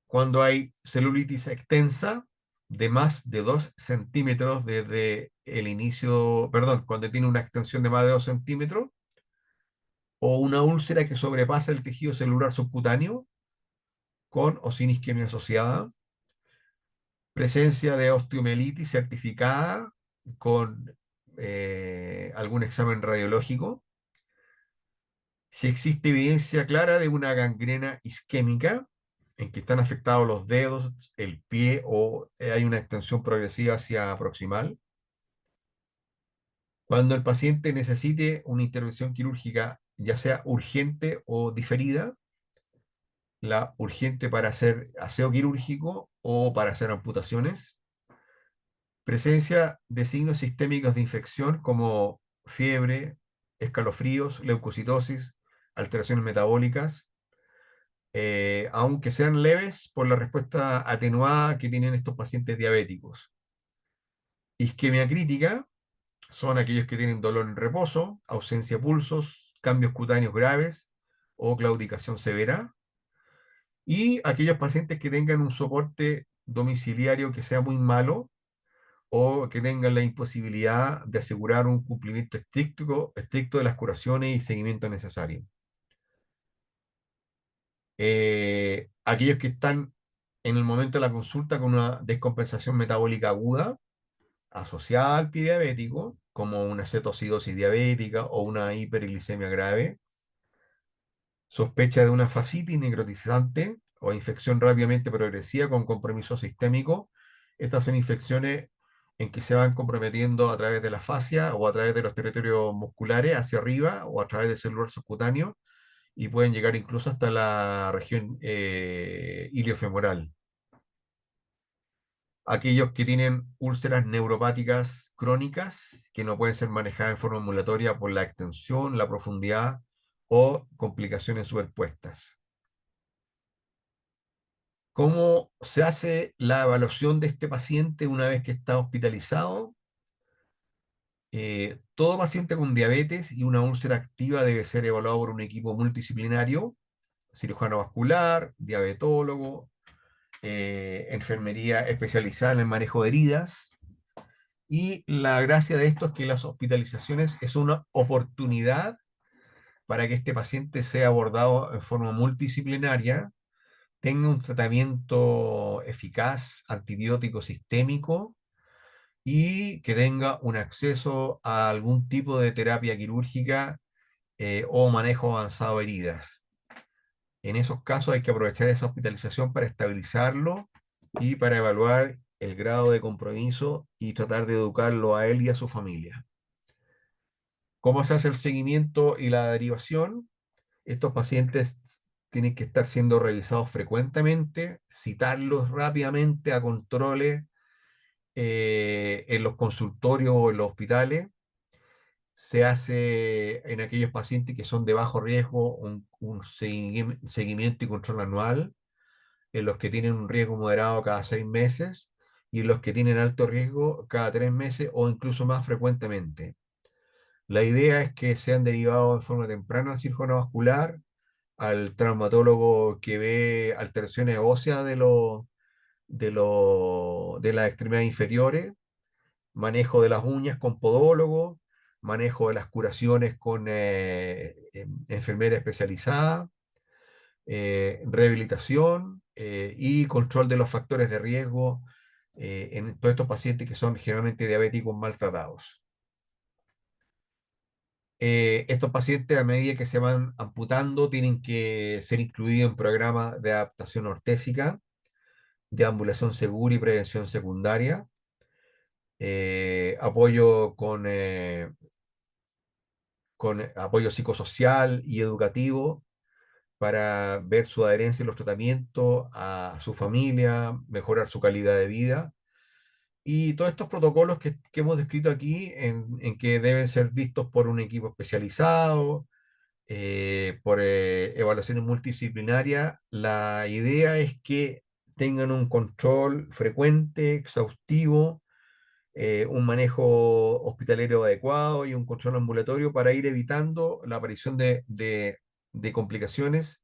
Cuando hay celulitis extensa de más de 2 centímetros desde el inicio, perdón, cuando tiene una extensión de más de 2 centímetros, o una úlcera que sobrepasa el tejido celular subcutáneo, con o sin isquemia asociada, presencia de osteomielitis certificada con algún examen radiológico, si existe evidencia clara de una gangrena isquémica en que están afectados los dedos, el pie o hay una extensión progresiva hacia proximal. Cuando el paciente necesite una intervención quirúrgica, ya sea urgente o diferida, la urgente para hacer aseo quirúrgico o para hacer amputaciones. Presencia de signos sistémicos de infección como fiebre, escalofríos, leucocitosis, alteraciones metabólicas, aunque sean leves por la respuesta atenuada que tienen estos pacientes diabéticos. Isquemia crítica son aquellos que tienen dolor en reposo, ausencia de pulsos, cambios cutáneos graves o claudicación severa. Y aquellos pacientes que tengan un soporte domiciliario que sea muy malo o que tengan la imposibilidad de asegurar un cumplimiento estricto de las curaciones y seguimiento necesario. Aquellos que están en el momento de la consulta con una descompensación metabólica aguda asociada al pie diabético, como una cetocidosis diabética o una hiperglicemia grave, sospecha de una fascitis necrotizante o infección rápidamente progresiva con compromiso sistémico. Estas son infecciones en que se van comprometiendo a través de la fascia o a través de los territorios musculares hacia arriba o a través del celular subcutáneo y pueden llegar incluso hasta la región iliofemoral. Aquellos que tienen úlceras neuropáticas crónicas que no pueden ser manejadas en forma ambulatoria por la extensión, la profundidad o complicaciones superpuestas. ¿Cómo se hace la evaluación de este paciente una vez que está hospitalizado? Todo paciente con diabetes y una úlcera activa debe ser evaluado por un equipo multidisciplinario, cirujano vascular, diabetólogo, enfermería especializada en el manejo de heridas. Y la gracia de esto es que las hospitalizaciones es una oportunidad para que este paciente sea abordado en forma multidisciplinaria, tenga un tratamiento eficaz, antibiótico sistémico, y que tenga un acceso a algún tipo de terapia quirúrgica o manejo avanzado de heridas. En esos casos hay que aprovechar esa hospitalización para estabilizarlo y para evaluar el grado de compromiso y tratar de educarlo a él y a su familia. ¿Cómo se hace el seguimiento y la derivación? Estos pacientes tienen que estar siendo revisados frecuentemente, citarlos rápidamente a controles en los consultorios o en los hospitales. Se hace en aquellos pacientes que son de bajo riesgo un seguimiento y control anual, en los que tienen un riesgo moderado cada 6 meses y en los que tienen alto riesgo cada 3 meses o incluso más frecuentemente. La idea es que sean derivados en forma temprana al cirujano vascular, al traumatólogo que ve alteraciones óseas de las extremidades inferiores, manejo de las uñas con podólogo, manejo de las curaciones con enfermera especializada, rehabilitación y control de los factores de riesgo en todos estos pacientes que son generalmente diabéticos maltratados. Estos pacientes, a medida que se van amputando, tienen que ser incluidos en programas de adaptación ortésica, de ambulación segura y prevención secundaria, apoyo con apoyo psicosocial y educativo para ver su adherencia en los tratamientos, a su familia, mejorar su calidad de vida. Y todos estos protocolos que hemos descrito aquí, en que deben ser vistos por un equipo especializado, por evaluaciones multidisciplinarias, la idea es que tengan un control frecuente, exhaustivo, un manejo hospitalario adecuado y un control ambulatorio para ir evitando la aparición de complicaciones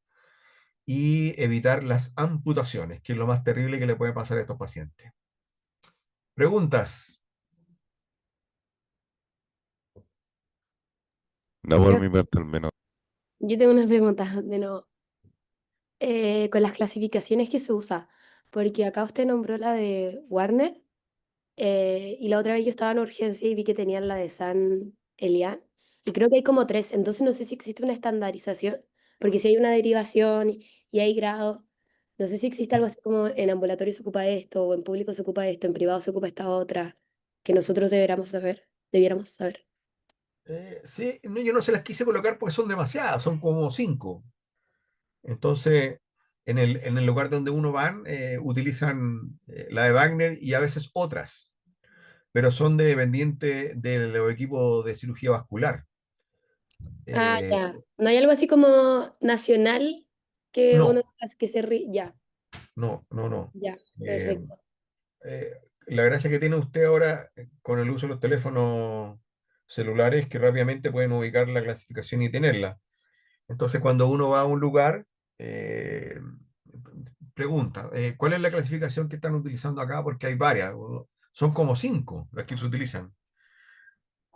y evitar las amputaciones, que es lo más terrible que le puede pasar a estos pacientes. Preguntas. No por Yo, mi parte al menos. yo tengo unas preguntas de nuevo. Con las clasificaciones que se usa, porque acá usted nombró la de Warner, y la otra vez yo estaba en urgencia y vi que tenían la de San Elian, y creo que hay como tres, entonces no sé si existe una estandarización, porque si hay una derivación y hay grados, no sé si existe algo así como en ambulatorio se ocupa esto, o en público se ocupa esto, en privado se ocupa esta otra, que nosotros debiéramos saber. Sí, no, yo no se las quise colocar porque son demasiadas, son como 5. Entonces, en el lugar donde uno van, utilizan la de Wagner y a veces otras, pero son dependientes de los equipos de cirugía vascular. Ah, Eh, ya. ¿No hay algo así como nacional que uno no, que se ya, no, no, no. ya, Eh, perfecto. eh, la gracia que tiene usted ahora con el uso de los teléfonos celulares es que rápidamente pueden ubicar la clasificación y tenerla. Entonces, cuando uno va a un lugar, eh, pregunta, ¿cuál es la clasificación que están utilizando acá? Porque hay varias, son como 5 las que se utilizan.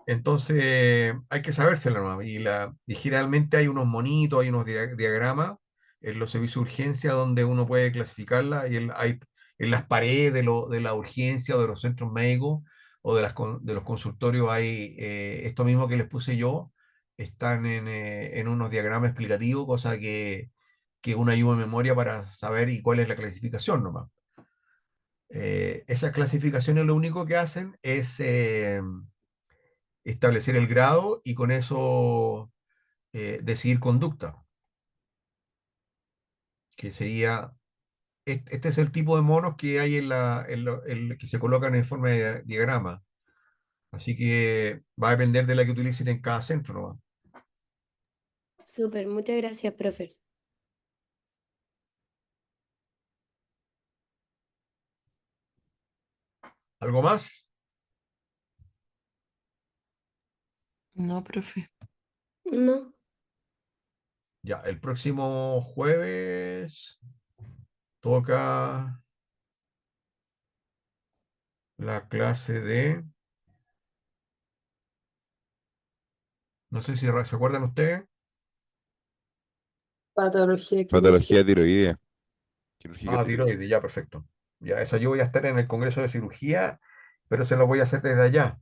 Entonces, hay que sabérsela, ¿no? Y generalmente hay unos monitos, hay unos diagramas en los servicios de urgencia donde uno puede clasificarla y hay en las paredes de la urgencia o de los centros médicos o de los consultorios hay esto mismo que les puse yo, están en unos diagramas explicativos, cosa que uno ayuda en memoria para saber y cuál es la clasificación nomás. Esas clasificaciones lo único que hacen es establecer el grado y con eso decidir conducta, que sería, este es el tipo de monos que hay que se colocan en forma de diagrama. Así que va a depender de la que utilicen en cada centro, ¿no? Súper, muchas gracias, profe. ¿Algo más? No, profe. No, Ya, el próximo jueves toca la clase de, no sé si se acuerdan ustedes. Patología Patología quirúrgica. tiroidea. Quirúrgica Ah, tiroidea. tiroides, ya, perfecto. Ya, esa yo voy a estar en el Congreso de Cirugía, pero se lo voy a hacer desde allá.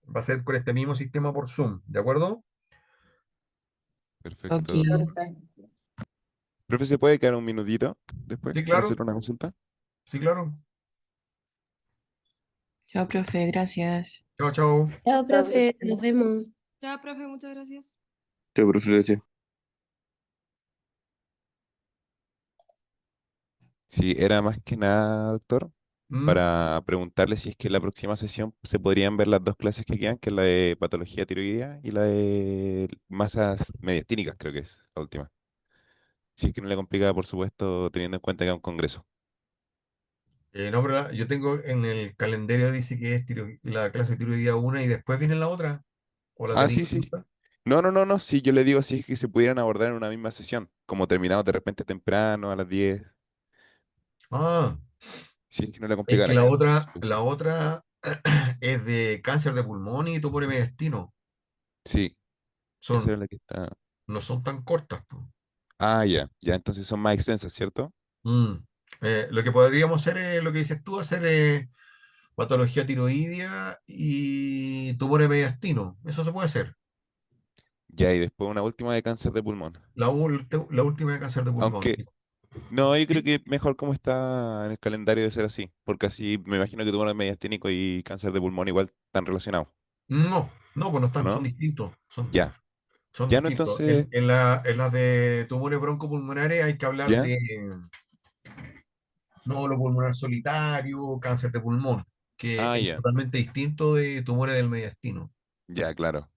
Va a ser con este mismo sistema por Zoom, ¿de acuerdo? Ok. Perfecto, doctor. Perfecto. Profe, ¿se puede quedar un minutito después Sí, para claro, hacer una consulta? sí, claro. Chao, profe, gracias. Chao, chao. chao, profe, nos vemos. Ya, profe, muchas gracias. Te profe, gracias. Sí, era más que nada, doctor, ¿Mm? para preguntarle si es que en la próxima sesión se podrían ver las dos clases que quedan, que es la de patología tiroidea y la de masas mediastínicas, creo que es la última. Si es que no le complica, por supuesto, teniendo en cuenta que es un congreso. No, pero yo tengo en el calendario dice que es la clase de tiroidía una y después viene la otra. ¿O la Ah, tenéis sí, sí. junta? No, no, no, no, sí, yo le digo si es que se pudieran abordar en una misma sesión, como terminado de repente temprano, a las 10, Ah, si es que no le es que complicara. la otra es de cáncer de pulmón y tumor mediastino. Sí, esa Son, era la que está. no son tan cortas, po. Ah, ya, ya, entonces son más extensas, ¿cierto? Mm. Lo que podríamos hacer es lo que dices tú, hacer patología tiroidea y tumores mediastino. Eso se puede hacer. Ya, y después una última de cáncer de pulmón. La última de cáncer de pulmón. Aunque, no, yo creo ¿Sí? que mejor como está en el calendario de ser así, porque así me imagino que tumor mediastínico y cáncer de pulmón igual están relacionados, No, no, pues no ¿o están, son no? distintos. Ya, Son ya no distintos. entonces, En las de tumores broncopulmonares hay que hablar ya, de nódulo pulmonar solitario, cáncer de pulmón, que ah, es ya, totalmente distinto de tumores del mediastino. ya, claro,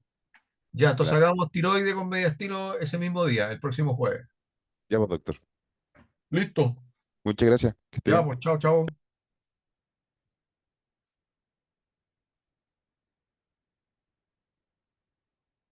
Ya, entonces claro. hagamos tiroide con mediastino ese mismo día, el próximo jueves. Ya, pues, doctor. ¿Listo? Muchas gracias. Que esté Ya, bien. pues, chao, chao.